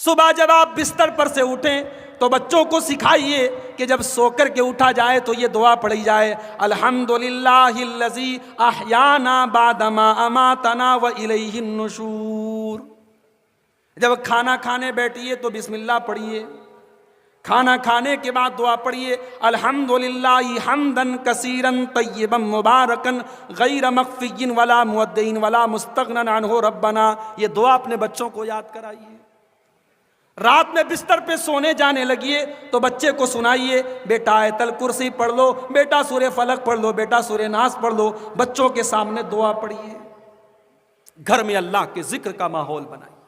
صبح جب آپ بستر پر سے اٹھیں تو بچوں کو سکھائیے کہ جب سو کر کے اٹھا جائے تو یہ دعا پڑھی جائے، الحمدللہ الذی احیانا بعد ما اماتنا والیہ النشور۔ جب کھانا کھانے بیٹھیے تو بسم اللہ پڑھیے، کھانا کھانے کے بعد دعا پڑھیے، الحمدللہ حمدا کثیرا طیبا مبارکا غیر مخفی ولا مودع ولا مستغنی عنہ ربنا۔ یہ دعا اپنے بچوں کو یاد کرائیے۔ رات میں بستر پہ سونے جانے لگیے تو بچے کو سنائیے، بیٹا آیت الکرسی پڑھ لو، بیٹا سورہ فلق پڑھ لو، بیٹا سورہ ناس پڑھ لو، بچوں کے سامنے دعا پڑھیے۔ گھر میں اللہ کے ذکر کا ماحول بنائیے۔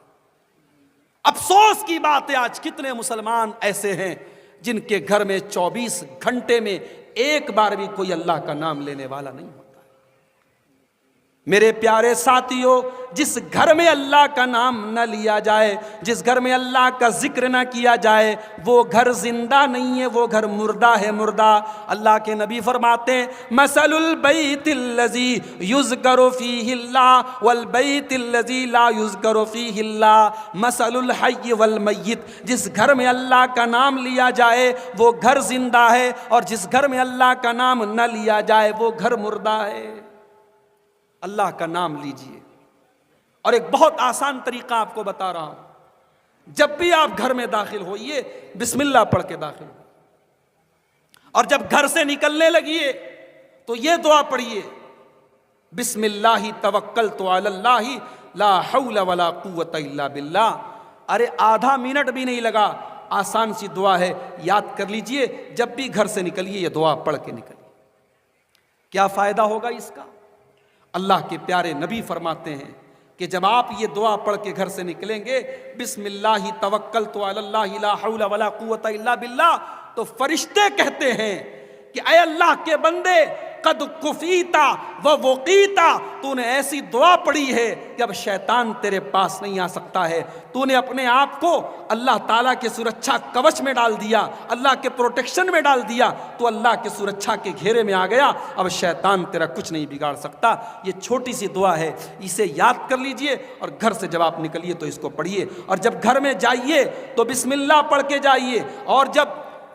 افسوس کی بات ہے آج کتنے مسلمان ایسے ہیں جن کے گھر میں 24 گھنٹے میں ایک بار بھی کوئی اللہ کا نام لینے والا نہیں ہوتا۔ میرے پیارے ساتھیوں، جس گھر میں اللہ کا نام نہ لیا جائے، جس گھر میں اللہ کا ذکر نہ کیا جائے، وہ گھر زندہ نہیں ہے، وہ گھر مردہ ہے، مردہ۔ اللہ کے نبی فرماتے ہیں، مثل البیت الذی یذکر فیہ اللہ والبیت الذی لا یذکر فیہ اللہ مثل الحی والمیت۔ جس گھر میں اللہ کا نام لیا جائے وہ گھر زندہ ہے، اور جس گھر میں اللہ کا نام نہ لیا جائے وہ گھر مردہ ہے۔ اللہ کا نام لیجئے۔ اور ایک بہت آسان طریقہ آپ کو بتا رہا ہوں، جب بھی آپ گھر میں داخل ہوئیے بسم اللہ پڑھ کے داخل ہو، اور جب گھر سے نکلنے لگیے تو یہ دعا پڑھیے، بسم اللہ توکلت علی اللہ لا حول ولا قوت الا باللہ۔ ارے آدھا منٹ بھی نہیں لگا، آسان سی دعا ہے، یاد کر لیجئے، جب بھی گھر سے نکلیے یہ دعا پڑھ کے نکلیے۔ کیا فائدہ ہوگا اس کا؟ اللہ کے پیارے نبی فرماتے ہیں کہ جب آپ یہ دعا پڑھ کے گھر سے نکلیں گے، بسم اللہ توکلت علی اللہ لا حول ولا قوت الا باللہ، تو فرشتے کہتے ہیں کہ اے اللہ کے بندے، قد کفیتا و وقیتا، تو نے ایسی دعا پڑھی ہے کہ اب شیطان تیرے پاس نہیں آ سکتا ہے۔ تو نے اپنے آپ کو اللہ تعالیٰ کے سرکشا کوچ میں ڈال دیا، اللہ کے پروٹیکشن میں ڈال دیا، تو اللہ کے سرکشا کے گھیرے میں آ گیا، اب شیطان تیرا کچھ نہیں بگاڑ سکتا۔ یہ چھوٹی سی دعا ہے، اسے یاد کر لیجئے، اور گھر سے جب آپ نکلیے تو اس کو پڑھیے، اور جب گھر میں جائیے تو بسم اللہ پڑھ کے جائیے، اور جب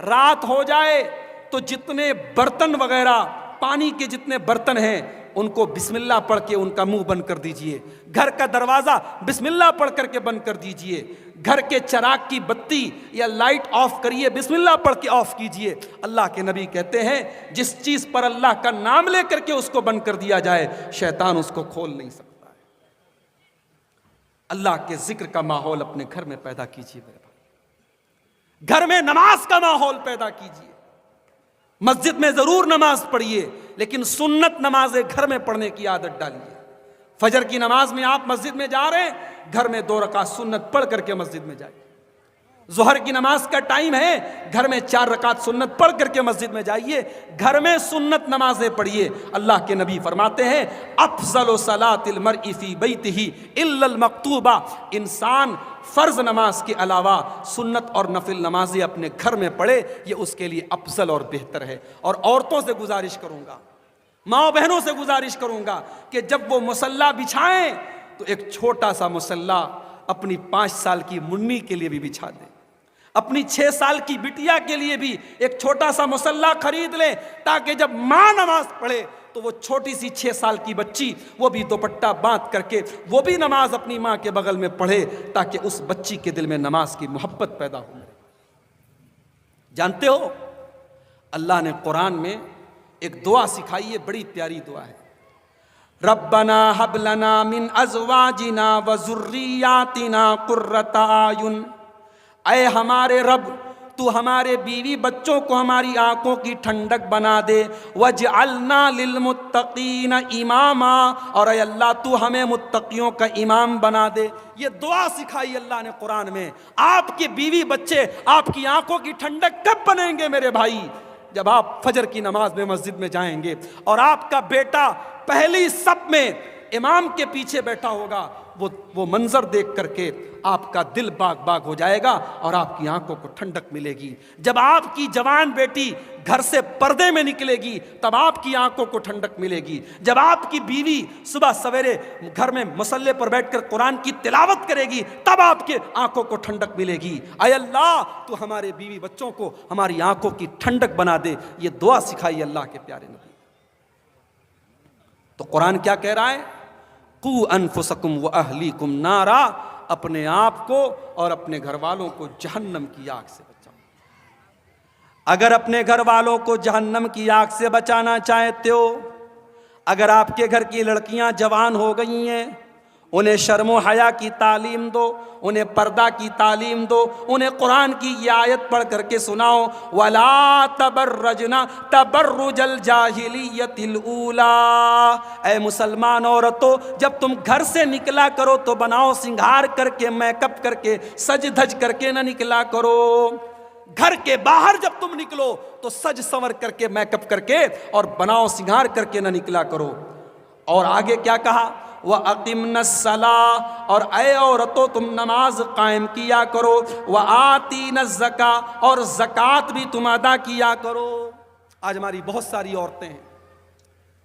رات ہو جائے تو جتنے برتن وغیرہ، پانی کے جتنے برتن ہیں ان کو بسم اللہ پڑھ کے ان کا منہ بند کر دیجئے، گھر کا دروازہ بسم اللہ پڑھ کر کے بند کر دیجئے، گھر کے چراغ کی بتی یا لائٹ آف کریے، بسم اللہ پڑھ کے آف کیجئے۔ اللہ کے نبی کہتے ہیں جس چیز پر اللہ کا نام لے کر کے اس کو بند کر دیا جائے، شیطان اس کو کھول نہیں سکتا ہے۔ اللہ کے ذکر کا ماحول اپنے گھر میں پیدا کیجئے میرے بھائی، گھر میں نماز کا ماحول پیدا کیجئے۔ مسجد میں ضرور نماز پڑھیے، لیکن سنت نمازیں گھر میں پڑھنے کی عادت ڈالیے۔ فجر کی نماز میں آپ مسجد میں جا رہے ہیں، گھر میں 2 رکعت سنت پڑھ کر کے مسجد میں جائیے۔ ظہر کی نماز کا ٹائم ہے، گھر میں 4 رکعت سنت پڑھ کر کے مسجد میں جائیے، گھر میں سنت نمازیں پڑھیے۔ اللہ کے نبی فرماتے ہیں افضل صلاۃ المرء فی بیتہ الا المکتوبہ، انسان فرض نماز کے علاوہ سنت اور نفل نمازیں اپنے گھر میں پڑھے، یہ اس کے لیے افضل اور بہتر ہے۔ اور عورتوں سے گزارش کروں گا، ماں بہنوں سے گزارش کروں گا کہ جب وہ مصلی بچھائیں تو ایک چھوٹا سا مصلی اپنی 5 سال کی منی کے لیے بھی بچھا دیں، اپنی 6 سال کی بٹیا کے لیے بھی ایک چھوٹا سا مصلی خرید لیں، تاکہ جب ماں نماز پڑھے تو وہ چھوٹی سی 6 سال کی بچی وہ بھی دوپٹہ باندھ کر کے وہ بھی نماز اپنی ماں کے بغل میں پڑھے، تاکہ اس بچی کے دل میں نماز کی محبت پیدا ہو۔ جانتے ہو اللہ نے قرآن میں ایک دعا سکھائی ہے، بڑی پیاری دعا ہے، ربنا ہب لنا من ازواجنا وذریاتنا قرۃ اعین۔ اے ہمارے رب، تو ہمارے بیوی بچوں کو ہماری آنکھوں کی ٹھنڈک بنا دے، وَاجْعَلْنَا لِلْمُتَّقِينَ إِمَامًا، اور اے اللہ تو ہمیں متقیوں کا امام بنا دے۔ یہ دعا سکھائی اللہ نے قرآن میں۔ آپ کے بیوی بچے آپ کی آنکھوں کی ٹھنڈک کب بنیں گے میرے بھائی؟ جب آپ فجر کی نماز میں مسجد میں جائیں گے اور آپ کا بیٹا پہلی صف میں امام کے پیچھے بیٹھا ہوگا، وہ منظر دیکھ کر کے آپ کا دل باغ باغ ہو جائے گا اور آپ کی آنکھوں کو ٹھنڈک ملے گی۔ جب آپ کی جوان بیٹی گھر سے پردے میں نکلے گی تب آپ کی آنکھوں کو ٹھنڈک ملے گی۔ جب آپ کی بیوی صبح سویرے گھر میں مصلی پر بیٹھ کر قرآن کی تلاوت کرے گی تب آپ کے آنکھوں کو ٹھنڈک ملے گی۔ اے اللہ تو ہمارے بیوی بچوں کو ہماری آنکھوں کی ٹھنڈک بنا دے، یہ دعا سکھائی اللہ کے پیارے نبی۔ تو قرآن کیا کہہ رہا ہے؟ قُوا أَنفُسَكُمْ وَأَهْلِيكُمْ نَارًا، اپنے آپ کو اور اپنے گھر والوں کو جہنم کی آگ سے بچاؤ۔ اگر اپنے گھر والوں کو جہنم کی آگ سے بچانا چاہتے ہو، اگر آپ کے گھر کی لڑکیاں جوان ہو گئی ہیں، انہیں شرم و حیا کی تعلیم دو، انہیں پردہ کی تعلیم دو، انہیں قرآن کی یہ آیت پڑھ کر کے سناؤ، وَلَا تَبَرَّجْنَا تَبَرُّجَ الْجَاهِلِيَّةِ الْأُولَىٰ۔ اے مسلمان عورتوں، جب تم گھر سے نکلا کرو تو بناؤ سنگھار کر کے، میک اپ کر کے، سج دھج کر کے نہ نکلا کرو۔ گھر کے باہر جب تم نکلو تو سج سنور کر کے، میک اپ کر کے اور بناؤ سنگھار کر کے نہ نکلا کرو۔ اور آگے کیا کہا؟ وَأَقِمْنَا الصَّلَاةَ، اور اے عورتوں تم نماز قائم کیا کرو، وَآتِينَا الزَّكَاةَ، اور زکوٰۃ بھی تم ادا کیا کرو۔ آج ہماری بہت ساری عورتیں ہیں،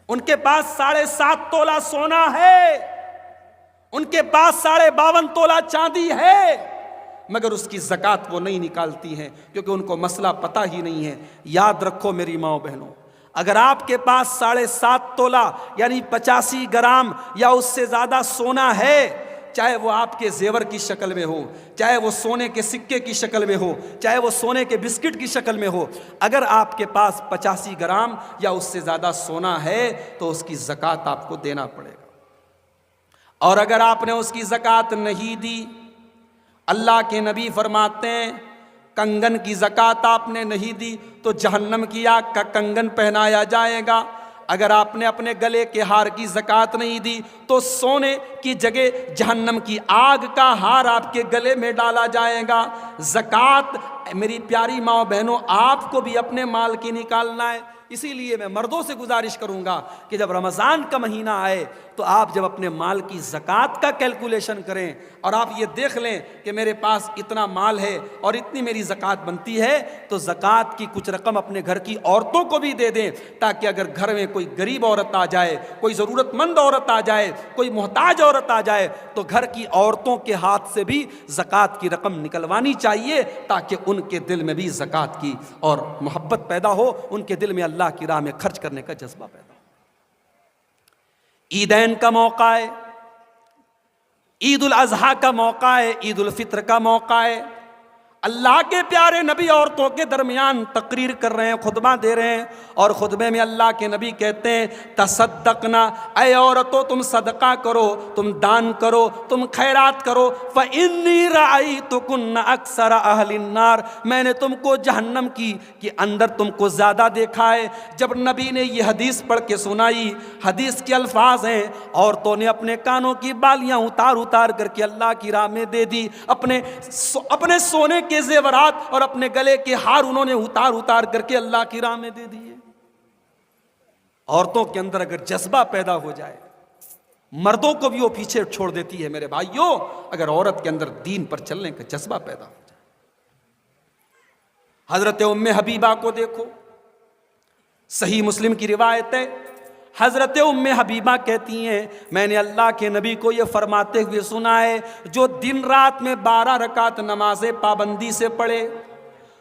ان کے پاس 7.5 تولہ سونا ہے، ان کے پاس 52.5 تولہ چاندی ہے، مگر اس کی زکوٰۃ وہ نہیں نکالتی ہیں کیونکہ ان کو مسئلہ پتہ ہی نہیں ہے۔ یاد رکھو میری ماں بہنوں، اگر آپ کے پاس 7.5 تولہ یعنی 85 گرام یا اس سے زیادہ سونا ہے، چاہے وہ آپ کے زیور کی شکل میں ہو، چاہے وہ سونے کے سکے کی شکل میں ہو، چاہے وہ سونے کے بسکٹ کی شکل میں ہو، اگر آپ کے پاس 85 گرام یا اس سے زیادہ سونا ہے تو اس کی زکوٰۃ آپ کو دینا پڑے گا۔ اور اگر آپ نے اس کی زکوٰۃ نہیں دی، اللہ کے نبی فرماتے ہیں کنگن کی زکوٰۃ آپ نے نہیں دی تو جہنم کی آگ کا کنگن پہنایا جائے گا۔ اگر آپ نے اپنے گلے کے ہار کی زکوٰۃ نہیں دی تو سونے کی جگہ جہنم کی آگ کا ہار آپ کے گلے میں ڈالا جائے گا۔ زکوٰۃ میری پیاری ماں بہنوں آپ کو بھی اپنے مال کی نکالنا ہے۔ اسی لیے میں مردوں سے گزارش کروں گا کہ جب رمضان کا مہینہ آئے تو آپ جب اپنے مال کی زکوٰۃ کا کیلکولیشن کریں اور آپ یہ دیکھ لیں کہ میرے پاس اتنا مال ہے اور اتنی میری زکوٰۃ بنتی ہے، تو زکوٰۃ کی کچھ رقم اپنے گھر کی عورتوں کو بھی دے دیں، تاکہ اگر گھر میں کوئی غریب عورت آ جائے، کوئی ضرورت مند عورت آ جائے، کوئی محتاج عورت آ جائے تو گھر کی عورتوں کے ہاتھ سے بھی زکوٰۃ کی رقم نکلوانی چاہیے، تاکہ ان کے دل میں بھی زکوٰۃ کی اور محبت پیدا ہو، ان کے دل میں اللہ کی راہ میں خرچ کرنے کا جذبہ پیدا ہو۔ عیدین کا موقع ہے، عید الاضحیٰ کا موقع ہے، عید الفطر کا موقع ہے۔ اللہ کے پیارے نبی عورتوں کے درمیان تقریر کر رہے ہیں، خطبہ دے رہے ہیں، اور خطبے میں اللہ کے نبی کہتے ہیں تصدقنا، اے عورتوں تم صدقہ کرو، تم دان کرو، تم خیرات کرو، فإنی رأیتکن اکثر اہل النار، میں نے تم کو جہنم کی اندر تم کو زیادہ دیکھا ہے۔ جب نبی نے یہ حدیث پڑھ کے سنائی، حدیث کے الفاظ ہیں، عورتوں نے اپنے کانوں کی بالیاں اتار کر کے اللہ کی راہ میں دے دی، اپنے سونے کے زیورات اور اپنے گلے کے ہار انہوں نے اتار کر کے اللہ کی راہ میں دے دیے۔ عورتوں کے اندر اگر جذبہ پیدا ہو جائے، مردوں کو بھی وہ پیچھے چھوڑ دیتی ہے۔ میرے بھائیوں، اگر عورت کے اندر دین پر چلنے کا جذبہ پیدا ہو جائے، حضرت ام حبیبہ کو دیکھو، صحیح مسلم کی روایت ہے، حضرت ام حبیبہ کہتی ہیں میں نے اللہ کے نبی کو یہ فرماتے ہوئے سنا ہے، جو دن رات میں 12 رکعت نماز پابندی سے پڑھے،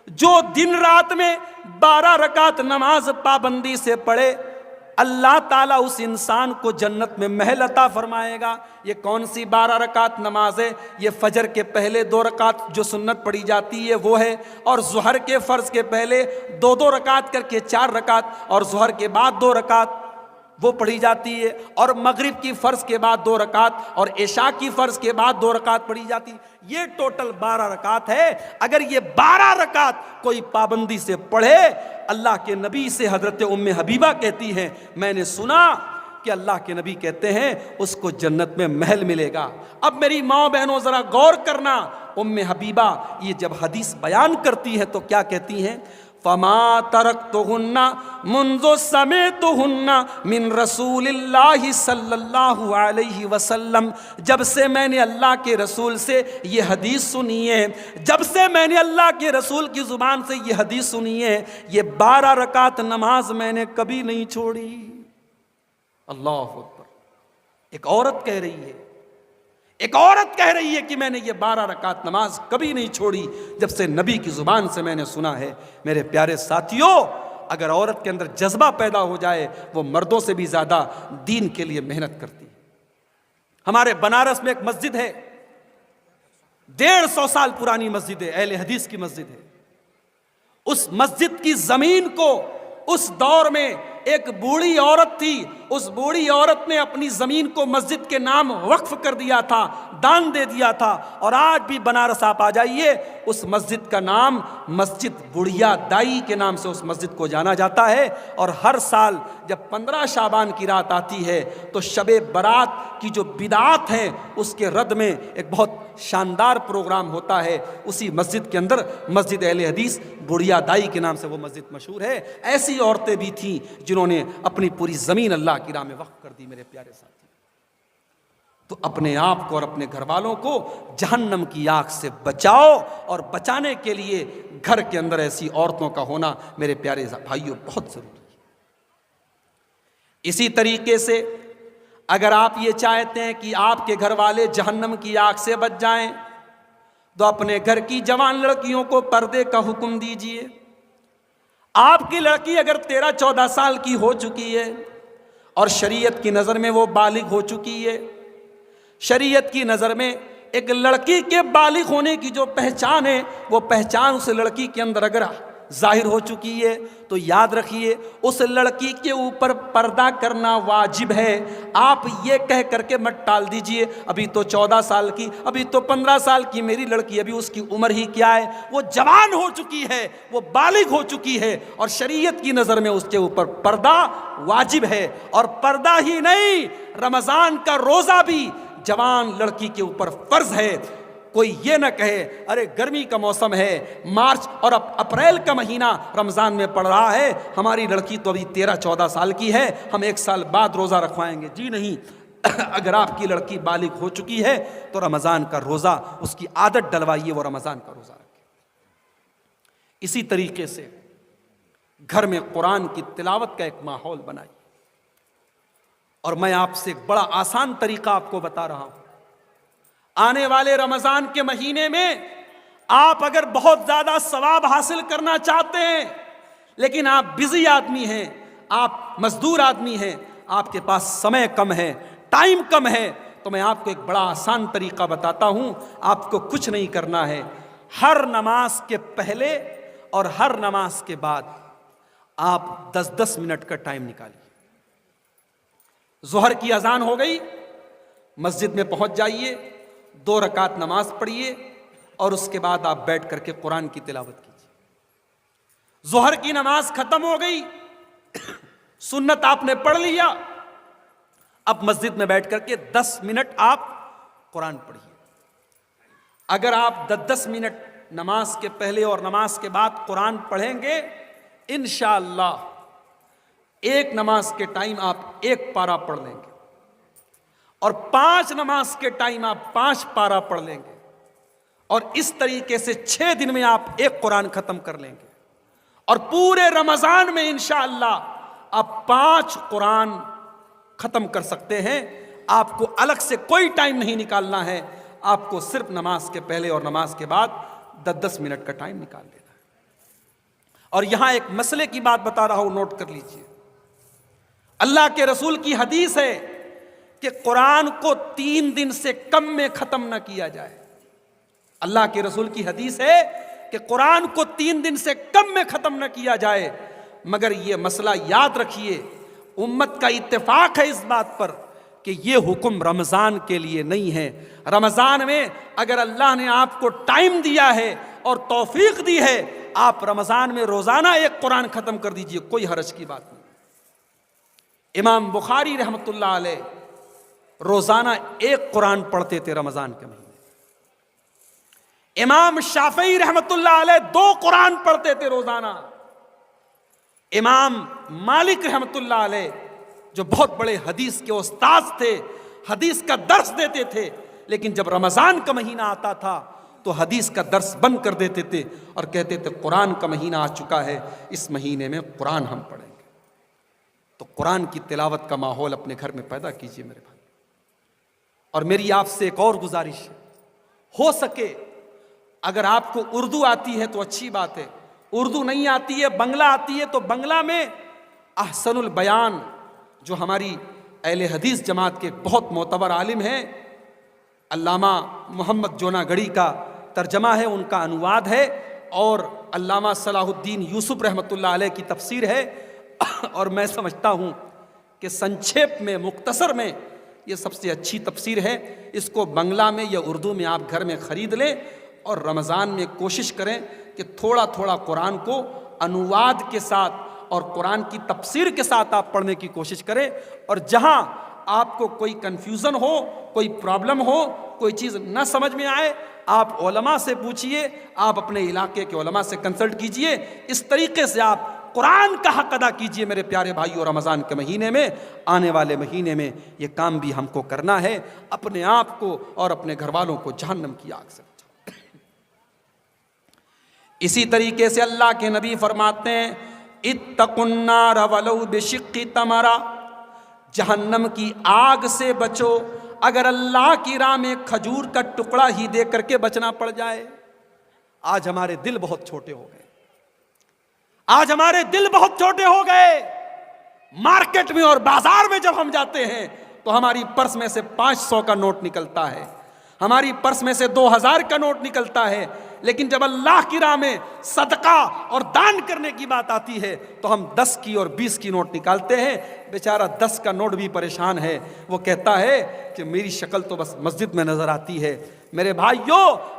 جو دن رات میں 12 رکعت نماز پابندی سے پڑھے، اللہ تعالیٰ اس انسان کو جنت میں محل عطا فرمائے گا۔ یہ کون سی 12 رکعت نماز ہے؟ یہ فجر کے پہلے 2 رکعت جو سنت پڑھی جاتی ہے وہ ہے، اور ظہر کے فرض کے پہلے 2 رکعت کر کے 4 رکعت، اور ظہر کے بعد 2 رکعت وہ پڑھی جاتی ہے، اور مغرب کی فرض کے بعد 2 رکعت، اور عشاء کی فرض کے بعد 2 رکعت پڑھی جاتی۔ یہ ٹوٹل 12 رکعت ہے۔ اگر یہ 12 رکعت کوئی پابندی سے پڑھے، اللہ کے نبی سے حضرت ام حبیبہ کہتی ہیں میں نے سنا کہ اللہ کے نبی کہتے ہیں اس کو جنت میں محل ملے گا۔ اب میری ماں بہنوں ذرا غور کرنا، ام حبیبہ یہ جب حدیث بیان کرتی ہے تو کیا کہتی ہیں؟ فما ترکتہن منذ سمعتہن من رسول اللہ صلی اللہ علیہ وسلم، جب سے میں نے اللہ کے رسول سے یہ حدیث سنی ہے، جب سے میں نے اللہ کے رسول کی زبان سے یہ حدیث سنی ہے، یہ 12 رکعت نماز میں نے کبھی نہیں چھوڑی۔ اللہ اکبر۔ ایک عورت کہہ رہی ہے، ایک عورت کہہ رہی ہے کہ میں نے یہ 12 رکعت نماز کبھی نہیں چھوڑی جب سے نبی کی زبان سے میں نے سنا ہے۔ میرے پیارے ساتھیوں، اگر عورت کے اندر جذبہ پیدا ہو جائے، وہ مردوں سے بھی زیادہ دین کے لیے محنت کرتی ہے۔ ہمارے بنارس میں ایک مسجد ہے، 150 سال پرانی مسجد ہے، اہل حدیث کی مسجد ہے۔ اس مسجد کی زمین کو اس دور میں ایک بوڑھی عورت تھی، اس بوڑھی عورت نے اپنی زمین کو مسجد کے نام وقف کر دیا تھا، دان دے دیا تھا، اور آج بھی بنارس آپ آ جائیے، اس مسجد کا نام مسجد بڑھیا دائی کے نام سے اس مسجد کو جانا جاتا ہے۔ اور ہر سال جب 15 شعبان کی رات آتی ہے تو شب برات کی جو بدعات ہیں اس کے رد میں ایک بہت شاندار پروگرام ہوتا ہے اسی مسجد کے اندر۔ مسجد اہل حدیث بڑھیا دائی کے نام سے وہ مسجد مشہور ہے۔ ایسی عورتیں بھی تھیں جنہوں نے اپنی پوری زمین اللہ کی راہ میں وقف کر دی۔ میرے پیارے ساتھی، تو اپنے آپ کو اور اپنے گھر والوں کو جہنم کی آگ سے بچاؤ، اور بچانے کے لیے گھر کے اندر ایسی عورتوں کا ہونا میرے پیارے بھائیوں بہت ضروری ہے۔ اسی طریقے سے اگر آپ یہ چاہتے ہیں کہ آپ کے گھر والے جہنم کی آگ سے بچ جائیں تو اپنے گھر کی جوان لڑکیوں کو پردے کا حکم دیجئے۔ آپ کی لڑکی اگر 13-14 سال کی ہو چکی ہے اور شریعت کی نظر میں وہ بالغ ہو چکی ہے، شریعت کی نظر میں ایک لڑکی کے بالغ ہونے کی جو پہچان ہے وہ پہچان اس لڑکی کے اندر اگر ظاہر ہو چکی ہے تو یاد رکھیے اس لڑکی کے اوپر پردہ کرنا واجب ہے۔ آپ یہ کہہ کر کے مت ٹال دیجئے ابھی تو 14 سال کی، ابھی تو 15 سال کی میری لڑکی، ابھی اس کی عمر ہی کیا ہے، وہ جوان ہو چکی ہے، وہ بالغ ہو چکی ہے، اور شریعت کی نظر میں اس کے اوپر پردہ واجب ہے۔ اور پردہ ہی نہیں، رمضان کا روزہ بھی جوان لڑکی کے اوپر فرض ہے۔ کوئی یہ نہ کہے ارے گرمی کا موسم ہے، مارچ اور اپریل کا مہینہ رمضان میں پڑ رہا ہے، ہماری لڑکی تو ابھی 13-14 سال کی ہے، ہم 1 سال بعد روزہ رکھوائیں گے۔ جی نہیں، اگر آپ کی لڑکی بالغ ہو چکی ہے تو رمضان کا روزہ اس کی عادت ڈلوائیے، وہ رمضان کا روزہ رکھے۔ اسی طریقے سے گھر میں قرآن کی تلاوت کا ایک ماحول بنائیے۔ اور میں آپ سے ایک بڑا آسان طریقہ آپ کو بتا رہا ہوں۔ آنے والے رمضان کے مہینے میں آپ اگر بہت زیادہ ثواب حاصل کرنا چاہتے ہیں لیکن آپ بزی آدمی ہیں، آپ مزدور آدمی ہیں، آپ کے پاس سمے کم ہے، ٹائم کم ہے، تو میں آپ کو ایک بڑا آسان طریقہ بتاتا ہوں۔ آپ کو کچھ نہیں کرنا ہے، ہر نماز کے پہلے اور ہر نماز کے بعد آپ 10-10 منٹ کا ٹائم نکالیے۔ ظہر کی اذان ہو گئی، مسجد میں پہنچ جائیے، 2 رکعت نماز پڑھیے، اور اس کے بعد آپ بیٹھ کر کے قرآن کی تلاوت کیجیے۔ ظہر کی نماز ختم ہو گئی، سنت آپ نے پڑھ لیا، اب مسجد میں بیٹھ کر کے 10 منٹ آپ قرآن پڑھیے۔ اگر آپ 10-10 منٹ نماز کے پہلے اور نماز کے بعد قرآن پڑھیں گے، انشاءاللہ ایک نماز کے ٹائم آپ 1 پارہ پڑھ لیں گے، اور 5 نماز کے ٹائم آپ 5 پارہ پڑھ لیں گے، اور اس طریقے سے 6 دن میں آپ 1 قرآن ختم کر لیں گے، اور پورے رمضان میں انشاءاللہ آپ 5 قرآن ختم کر سکتے ہیں۔ آپ کو الگ سے کوئی ٹائم نہیں نکالنا ہے، آپ کو صرف نماز کے پہلے اور نماز کے بعد 10-10 منٹ کا ٹائم نکال لینا ہے۔ اور یہاں ایک مسئلے کی بات بتا رہا ہوں، نوٹ کر لیجئے۔ اللہ کے رسول کی حدیث ہے کہ قرآن کو 3 دن سے کم میں ختم نہ کیا جائے۔ اللہ کے رسول کی حدیث ہے کہ قرآن کو 3 دن سے کم میں ختم نہ کیا جائے، مگر یہ مسئلہ یاد رکھیے، امت کا اتفاق ہے اس بات پر کہ یہ حکم رمضان کے لیے نہیں ہے۔ رمضان میں اگر اللہ نے آپ کو ٹائم دیا ہے اور توفیق دی ہے، آپ رمضان میں روزانہ 1 قرآن ختم کر دیجئے، کوئی حرج کی بات نہیں۔ امام بخاری رحمۃ اللہ علیہ روزانہ 1 قرآن پڑھتے تھے رمضان کے مہینے۔ امام شافعی رحمۃ اللہ علیہ 2 قرآن پڑھتے تھے روزانہ۔ امام مالک رحمۃ اللہ علیہ جو بہت بڑے حدیث کے استاذ تھے، حدیث کا درس دیتے تھے، لیکن جب رمضان کا مہینہ آتا تھا تو حدیث کا درس بند کر دیتے تھے اور کہتے تھے قرآن کا مہینہ آ چکا ہے، اس مہینے میں قرآن ہم پڑھیں گے۔ تو قرآن کی تلاوت کا ماحول اپنے گھر میں پیدا کیجئے میرے بھائی۔ اور میری آپ سے ایک اور گزارش ہے، ہو سکے اگر آپ کو اردو آتی ہے تو اچھی بات ہے، اردو نہیں آتی ہے، بنگلہ آتی ہے، تو بنگلہ میں احسن البیان جو ہماری اہل حدیث جماعت کے بہت معتبر عالم ہیں، علامہ محمد جونا گڑھی کا ترجمہ ہے، ان کا انواد ہے، اور علامہ صلاح الدین یوسف رحمۃ اللہ علیہ کی تفسیر ہے، اور میں سمجھتا ہوں کہ سنکھیپ میں، مختصر میں یہ سب سے اچھی تفسیر ہے۔ اس کو بنگلہ میں یا اردو میں آپ گھر میں خرید لیں، اور رمضان میں کوشش کریں کہ تھوڑا تھوڑا قرآن کو انواد کے ساتھ اور قرآن کی تفسیر کے ساتھ آپ پڑھنے کی کوشش کریں۔ اور جہاں آپ کو کوئی کنفیوژن ہو، کوئی پرابلم ہو، کوئی چیز نہ سمجھ میں آئے، آپ علماء سے پوچھئے، آپ اپنے علاقے کے علماء سے کنسلٹ کیجئے۔ اس طریقے سے آپ قرآن کا حق ادا کیجئے میرے پیارے بھائیو۔ رمضان کے مہینے میں، آنے والے مہینے میں یہ کام بھی ہم کو کرنا ہے، اپنے آپ کو اور اپنے گھر والوں کو جہنم کی آگ سے بچاؤ۔ اسی طریقے سے اللہ کے نبی فرماتے ہیں اتقوا النار ولو بشق تمرہ، جہنم کی آگ سے بچو اگر اللہ کی راہ میں کھجور کا ٹکڑا ہی دے کر کے بچنا پڑ جائے۔ آج ہمارے دل بہت چھوٹے ہو گئے، آج ہمارے دل بہت چھوٹے ہو گئے۔ مارکیٹ میں اور بازار میں جب ہم جاتے ہیں تو ہماری پرس میں سے 500 کا نوٹ نکلتا ہے، ہماری پرس میں سے 2000 کا نوٹ نکلتا ہے، لیکن جب اللہ کی راہ میں صدقہ اور دان کرنے کی بات آتی ہے تو ہم 10 کی اور 20 کی نوٹ نکالتے ہیں۔ بیچارہ 10 کا نوٹ بھی پریشان ہے، وہ کہتا ہے کہ میری شکل تو بس مسجد میں نظر آتی ہے۔ میرے بھائیو،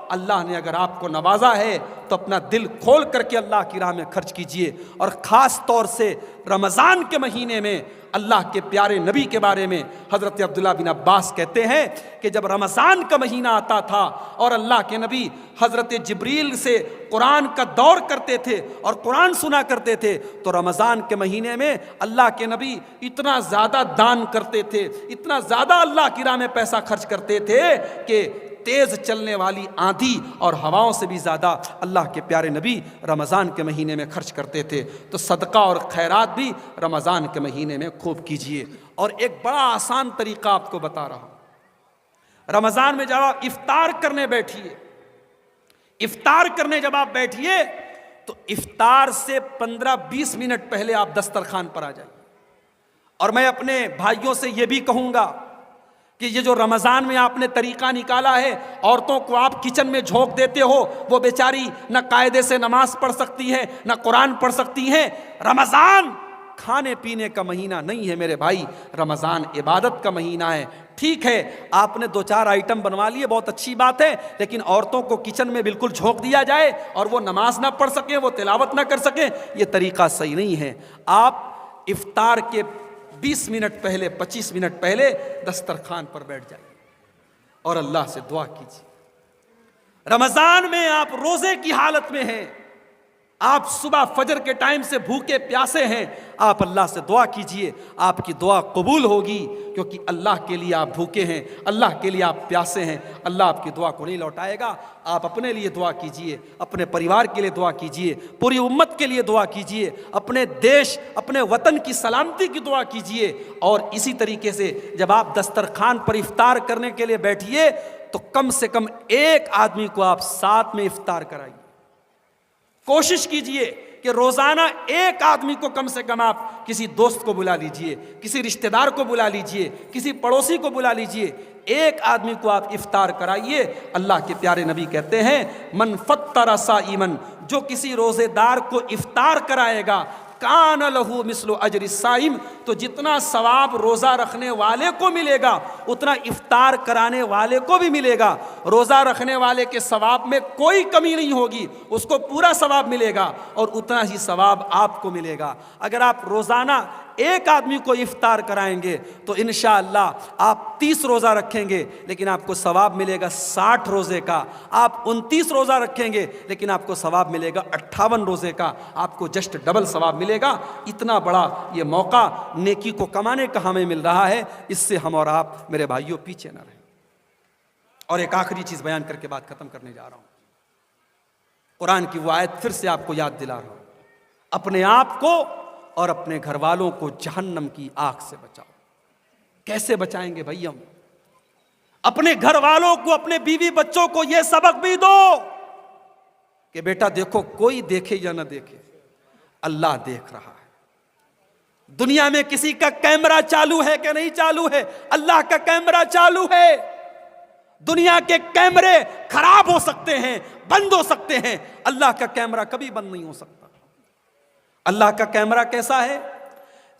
اللہ نے اگر آپ کو نوازا ہے تو اپنا دل کھول کر کے اللہ کی راہ میں خرچ کیجئے۔ اور خاص طور سے رمضان کے مہینے میں اللہ کے پیارے نبی کے بارے میں حضرت عبداللہ بن عباس کہتے ہیں کہ جب رمضان کا مہینہ آتا تھا اور اللہ کے نبی حضرت جبریل سے قرآن کا دور کرتے تھے اور قرآن سنا کرتے تھے، تو رمضان کے مہینے میں اللہ کے نبی اتنا زیادہ دان کرتے تھے، اتنا زیادہ اللہ کی راہ میں پیسہ خرچ کرتے تھے کہ تیز چلنے والی آندھی اور ہواؤں سے بھی زیادہ اللہ کے پیارے نبی رمضان کے مہینے میں خرچ کرتے تھے۔ تو صدقہ اور خیرات بھی رمضان کے مہینے میں خوب کیجئے۔ اور ایک بڑا آسان طریقہ آپ کو بتا رہا ہوں، رمضان میں جب آپ افطار کرنے بیٹھیے، افطار کرنے جب آپ بیٹھیے تو افطار سے 15-20 منٹ پہلے آپ دسترخوان پر آ جائیے۔ اور میں اپنے بھائیوں سے یہ بھی کہوں گا کہ یہ جو رمضان میں آپ نے طریقہ نکالا ہے، عورتوں کو آپ کچن میں جھونک دیتے ہو، وہ بیچاری نہ قاعدے سے نماز پڑھ سکتی ہیں نہ قرآن پڑھ سکتی ہیں۔ رمضان کھانے پینے کا مہینہ نہیں ہے میرے بھائی، رمضان عبادت کا مہینہ ہے۔ ٹھیک ہے، آپ نے 2-4 آئٹم بنوا لیے، بہت اچھی بات ہے، لیکن عورتوں کو کچن میں بالکل جھونک دیا جائے اور وہ نماز نہ پڑھ سکیں، وہ تلاوت نہ کر سکیں، یہ طریقہ صحیح نہیں ہے۔ آپ افطار کے 20 منٹ پہلے، 25 منٹ پہلے دسترخوان پر بیٹھ جائیے اور اللہ سے دعا کیجیے۔ رمضان میں آپ روزے کی حالت میں ہیں، آپ صبح فجر کے ٹائم سے بھوکے پیاسے ہیں، آپ اللہ سے دعا کیجئے، آپ کی دعا قبول ہوگی، کیونکہ اللہ کے لیے آپ بھوکے ہیں، اللہ کے لیے آپ پیاسے ہیں، اللہ آپ کی دعا کو نہیں لوٹائے گا۔ آپ اپنے لیے دعا کیجئے، اپنے پریوار کے لیے دعا کیجئے، پوری امت کے لیے دعا کیجئے، اپنے دیش، اپنے وطن کی سلامتی کی دعا کیجئے۔ اور اسی طریقے سے جب آپ دسترخوان پر افطار کرنے کے لیے بیٹھیے تو کم سے کم ایک آدمی کو آپ ساتھ میں افطار کرائیے۔ کوشش کیجئے کہ روزانہ ایک آدمی کو کم سے کم آپ کسی دوست کو بلا لیجئے، کسی رشتہ دار کو بلا لیجئے، کسی پڑوسی کو بلا لیجئے، ایک آدمی کو آپ افطار کرائیے۔ اللہ کے پیارے نبی کہتے ہیں من فطر صائما، جو کسی روزے دار کو افطار کرائے گا، کان لہو مثل اجر الصائم، تو جتنا ثواب روزہ رکھنے والے کو ملے گا اتنا افطار کرانے والے کو بھی ملے گا۔ روزہ رکھنے والے کے ثواب میں کوئی کمی نہیں ہوگی، اس کو پورا ثواب ملے گا اور اتنا ہی ثواب آپ کو ملے گا۔ اگر آپ روزانہ ایک آدمی کو افطار کرائیں گے تو انشاءاللہ آپ 30 روزہ رکھیں گے لیکن آپ کو ثواب ملے گا 60 روزے کا. آپ 29 روزہ رکھیں گے لیکن آپ کو ثواب ملے گا 58 روزے کا. آپ کو جسٹ ڈبل ثواب ملے گا. اتنا بڑا یہ موقع نیکی کو کمانے کا ہمیں مل رہا ہے. اس سے ہم اور آپ میرے بھائیوں پیچھے نہ رہیں. اور ایک آخری چیز بیان کر کے بات ختم کرنے جا رہا ہوں. قرآن کی وہ آیت پھر سے آپ کو یاد دلا رہا ہوں. اپنے آپ کو اور اپنے گھر والوں کو جہنم کی آگ سے بچاؤ. کیسے بچائیں گے بھائی ہم؟ اپنے گھر والوں کو، اپنے بیوی بچوں کو یہ سبق بھی دو کہ بیٹا دیکھو، کوئی دیکھے یا نہ دیکھے اللہ دیکھ رہا ہے. دنیا میں کسی کا کیمرہ چالو ہے کہ نہیں چالو ہے؟ اللہ کا کیمرہ چالو ہے. دنیا کے کیمرے خراب ہو سکتے ہیں، بند ہو سکتے ہیں، اللہ کا کیمرہ کبھی بند نہیں ہو سکتا. اللہ کا کیمرہ کیسا ہے؟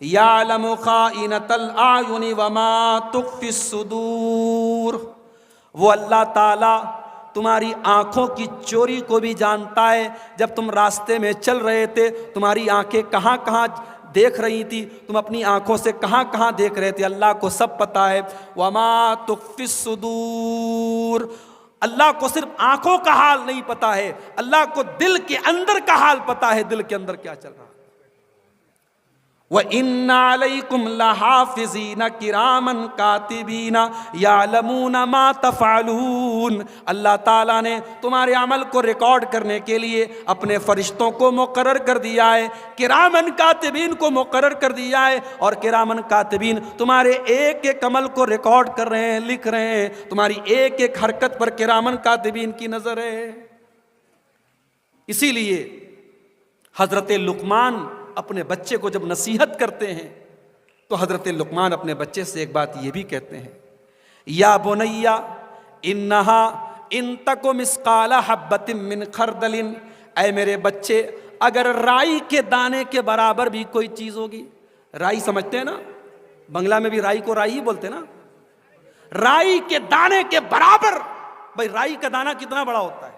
یعلم خائنۃ الاعین وما تخفی الصدور. وہ اللہ تعالی تمہاری آنکھوں کی چوری کو بھی جانتا ہے. جب تم راستے میں چل رہے تھے تمہاری آنکھیں کہاں کہاں دیکھ رہی تھی، تم اپنی آنکھوں سے کہاں کہاں دیکھ رہے تھے، اللہ کو سب پتا ہے. وما تخفی الصدور. اللہ کو صرف آنکھوں کا حال نہیں پتا ہے، اللہ کو دل کے اندر کا حال پتا ہے، دل کے اندر کیا چل رہا ہے. وَإِنَّ عَلَيْكُمْ لَحَافِظِينَ كِرَامًا كَاتِبِينَ يَعْلَمُونَ مَا تَفْعَلُونَ. اللہ تعالیٰ نے تمہارے عمل کو ریکارڈ کرنے کے لیے اپنے فرشتوں کو مقرر کر دیا ہے، کرامن کاتبین کو مقرر کر دیا ہے. اور کرامن کاتبین تمہارے ایک ایک عمل کو ریکارڈ کر رہے ہیں، لکھ رہے ہیں. تمہاری ایک ایک حرکت پر کرامن کاتبین کی نظر ہے. اسی لیے حضرت لقمان اپنے بچے کو جب نصیحت کرتے ہیں تو حضرت لقمان اپنے بچے سے ایک بات یہ بھی کہتے ہیں، یا بنیا انہا ان تک مثقال حبۃ من خردل. اے میرے بچے، اگر رائی کے دانے کے برابر بھی کوئی چیز ہوگی. رائی سمجھتے ہیں نا؟ بنگلہ میں بھی رائی کو رائی ہی بولتے نا. رائی کے دانے کے برابر. بھائی رائی کا دانہ کتنا بڑا ہوتا ہے؟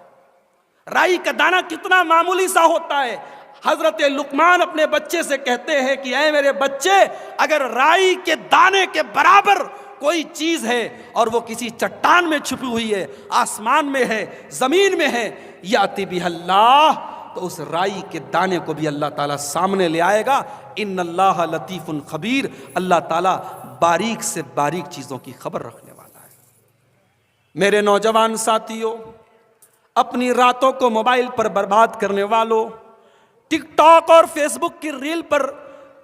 رائی کا دانہ کتنا معمولی سا ہوتا ہے. حضرت لقمان اپنے بچے سے کہتے ہیں کہ اے میرے بچے، اگر رائی کے دانے کے برابر کوئی چیز ہے اور وہ کسی چٹان میں چھپی ہوئی ہے، آسمان میں ہے، زمین میں ہے، یاتی بہ اللہ، تو اس رائی کے دانے کو بھی اللہ تعالیٰ سامنے لے آئے گا. ان اللہ لطیف خبیر. اللہ تعالیٰ باریک سے باریک چیزوں کی خبر رکھنے والا ہے. میرے نوجوان ساتھیوں، اپنی راتوں کو موبائل پر برباد کرنے والوں، ٹک ٹاک اور فیس بک کی ریل پر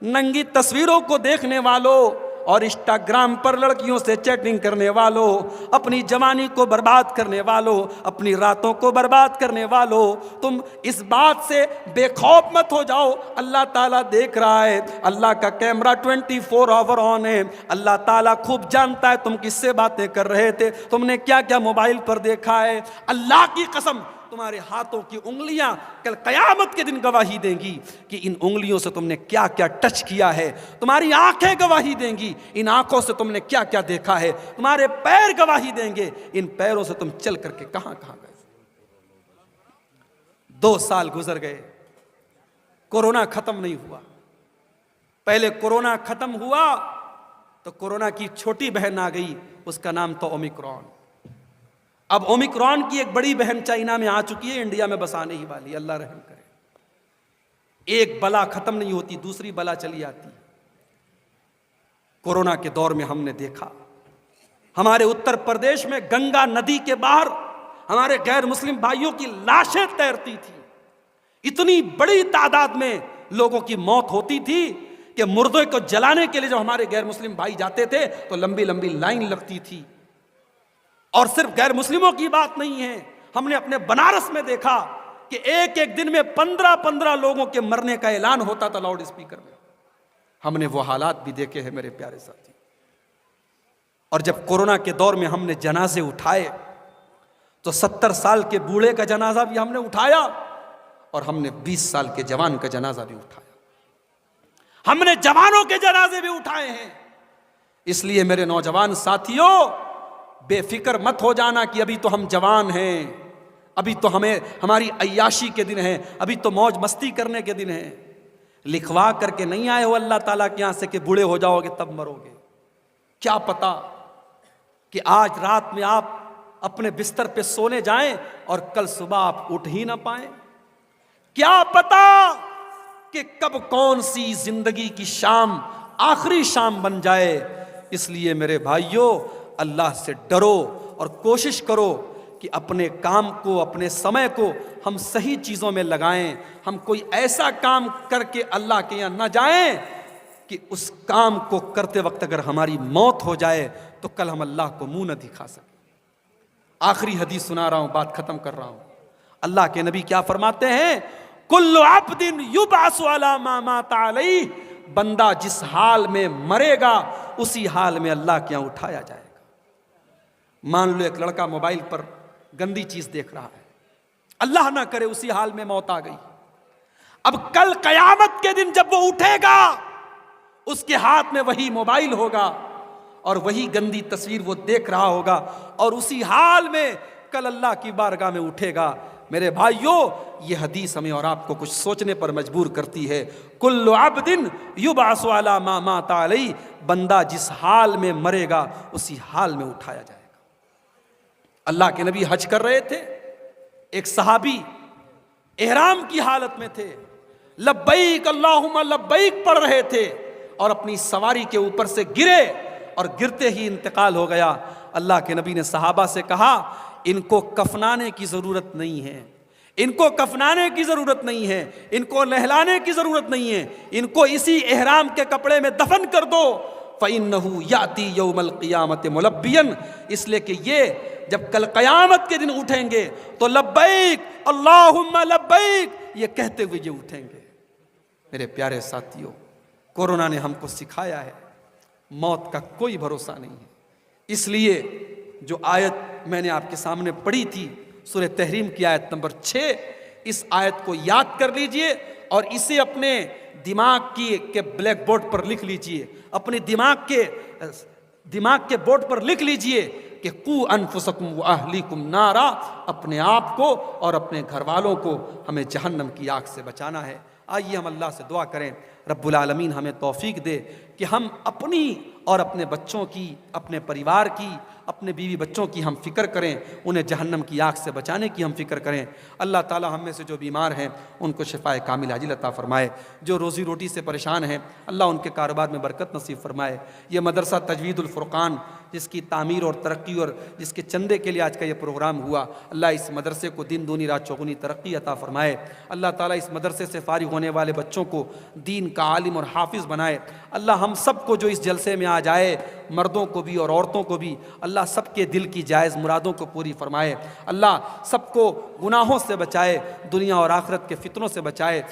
ننگی تصویروں کو دیکھنے والوں اور انسٹاگرام پر لڑکیوں سے چیٹنگ کرنے والوں، اپنی جوانی کو برباد کرنے والوں، اپنی راتوں کو برباد کرنے والوں، تم اس بات سے بے خوف مت ہو جاؤ. اللہ تعالیٰ دیکھ رہا ہے. اللہ کا کیمرہ 24 آور آن ہے. اللہ تعالیٰ خوب جانتا ہے تم کس سے باتیں کر رہے تھے، تم نے کیا کیا موبائل پر دیکھا ہے. اللہ کی قسم، تمہارے ہاتھوں کی انگلیاں کل قیامت کے دن گواہی دیں گی کہ ان انگلیوں سے تم نے کیا کیا ٹچ کیا ہے. تمہاری آنکھیں گواہی دیں گی ان آنکھوں سے تم نے کیا کیا دیکھا ہے. تمہارے پیر گواہی دیں گے ان پیروں سے تم چل کر کے کہاں کہاں گئے. 2 سال گزر گئے، کورونا ختم نہیں ہوا. پہلے کورونا ختم ہوا تو کورونا کی چھوٹی بہن آ گئی، اس کا نام تھا اومیکرون. اب اومیکرون کی ایک بڑی بہن چائنا میں آ چکی ہے، انڈیا میں بس آنے ہی والی. اللہ رحم کرے. ایک بلا ختم نہیں ہوتی، دوسری بلا چلی آتی. کورونا کے دور میں ہم نے دیکھا ہمارے اتر پردیش میں گنگا ندی کے باہر ہمارے غیر مسلم بھائیوں کی لاشیں تیرتی تھی. اتنی بڑی تعداد میں لوگوں کی موت ہوتی تھی کہ مردے کو جلانے کے لیے جب ہمارے غیر مسلم بھائی جاتے تھے تو لمبی لمبی لائن لگتی تھی. اور صرف غیر مسلموں کی بات نہیں ہے، ہم نے اپنے بنارس میں دیکھا کہ ایک ایک دن میں 15 لوگوں کے مرنے کا اعلان ہوتا تھا لاؤڈ اسپیکر میں. ہم نے وہ حالات بھی دیکھے ہیں میرے پیارے ساتھی. اور جب کورونا کے دور میں ہم نے جنازے اٹھائے تو 70 سال کے بوڑھے کا جنازہ بھی ہم نے اٹھایا اور ہم نے 20 سال کے جوان کا جنازہ بھی اٹھایا. ہم نے جوانوں کے جنازے بھی اٹھائے ہیں. اس لیے میرے نوجوان ساتھیوں، بے فکر مت ہو جانا کہ ابھی تو ہم جوان ہیں، ابھی تو ہماری عیاشی کے دن ہیں، ابھی تو موج مستی کرنے کے دن ہیں. لکھوا کر کے نہیں آئے ہو اللہ تعالیٰ کے یہاں سے کہ بوڑھے ہو جاؤ گے تب مرو گے. کیا پتا کہ آج رات میں آپ اپنے بستر پہ سونے جائیں اور کل صبح آپ اٹھ ہی نہ پائیں. کیا پتا کہ کب کون سی زندگی کی شام آخری شام بن جائے. اس لیے میرے بھائیوں اللہ سے ڈرو اور کوشش کرو کہ اپنے کام کو اپنے سمے کو ہم صحیح چیزوں میں لگائیں. ہم کوئی ایسا کام کر کے اللہ کے یہاں نہ جائیں کہ اس کام کو کرتے وقت اگر ہماری موت ہو جائے تو کل ہم اللہ کو منہ نہ دکھا سکیں. آخری حدیث سنا رہا ہوں, بات ختم کر رہا ہوں. اللہ کے نبی کیا فرماتے ہیں؟ کل عبد یبعث علی ما مات علیہ. بندہ جس حال میں مرے گا اسی حال میں اللہ کے یہاں اٹھایا جائے گا. مان لو ایک لڑکا موبائل پر گندی چیز دیکھ رہا ہے, اللہ نہ کرے اسی حال میں موت آ گئی. اب کل قیامت کے دن جب وہ اٹھے گا اس کے ہاتھ میں وہی موبائل ہوگا اور وہی گندی تصویر وہ دیکھ رہا ہوگا اور اسی حال میں کل اللہ کی بارگاہ میں اٹھے گا. میرے بھائیوں یہ حدیث ہمیں اور آپ کو کچھ سوچنے پر مجبور کرتی ہے. کل عبد یبعث علی ما مات علیہ. بندہ جس حال میں مرے گا اسی حال میں اٹھایا جائے گا. اللہ کے نبی حج کر رہے تھے, ایک صحابی احرام کی حالت میں تھے, لبیک اللہم لبیک پڑھ رہے تھے اور اپنی سواری کے اوپر سے گرے اور گرتے ہی انتقال ہو گیا. اللہ کے نبی نے صحابہ سے کہا ان کو کفنانے کی ضرورت نہیں ہے, ان کو کفنانے کی ضرورت نہیں ہے, ان کو نہلانے کی ضرورت نہیں ہے, ان کو اسی احرام کے کپڑے میں دفن کر دو. فَإِنَّهُ يَأْتِي يَوْمَ الْقِيَامَةِ مُلَبِّيًا. اس لیے کہ یہ جب کل قیامت کے دن اٹھیں گے تو لبیک اللہم لبیک یہ کہتے ہوئے یہ اٹھیں گے. میرے پیارے ساتھیوں, کورونا نے ہم کو سکھایا ہے موت کا کوئی بھروسہ نہیں ہے. اس لیے جو آیت میں نے آپ کے سامنے پڑھی تھی سورہ تحریم کی آیت نمبر 6, اس آیت کو یاد کر لیجئے اور اسے اپنے دماغ کے بلیک بورڈ پر لکھ لیجئے, اپنے دماغ کے بورڈ پر لکھ لیجئے کہ قو انفسکم واہلیکم نارا. اپنے آپ کو اور اپنے گھر والوں کو ہمیں جہنم کی آگ سے بچانا ہے. آئیے ہم اللہ سے دعا کریں رب العالمین ہمیں توفیق دے کہ ہم اپنی اور اپنے بچوں کی, اپنے پریوار کی, اپنے بیوی بچوں کی ہم فکر کریں, انہیں جہنم کی آگ سے بچانے کی ہم فکر کریں. اللہ تعالی ہم میں سے جو بیمار ہیں ان کو شفائے کامل عاجل عطا فرمائے. جو روزی روٹی سے پریشان ہیں اللہ ان کے کاروبار میں برکت نصیب فرمائے. یہ مدرسہ تجوید الفرقان جس کی تعمیر اور ترقی اور جس کے چندے کے لیے آج کا یہ پروگرام ہوا, اللہ اس مدرسے کو دن دونی رات چوگنی ترقی عطا فرمائے. اللہ تعالیٰ اس مدرسے سے فارغ ہونے والے بچوں کو دین کا عالم اور حافظ بنائے. اللہ ہم سب کو جو اس جلسے میں آ جائے, مردوں کو بھی اور عورتوں کو بھی, اللہ سب کے دل کی جائز مرادوں کو پوری فرمائے. اللہ سب کو گناہوں سے بچائے, دنیا اور آخرت کے فتنوں سے بچائے.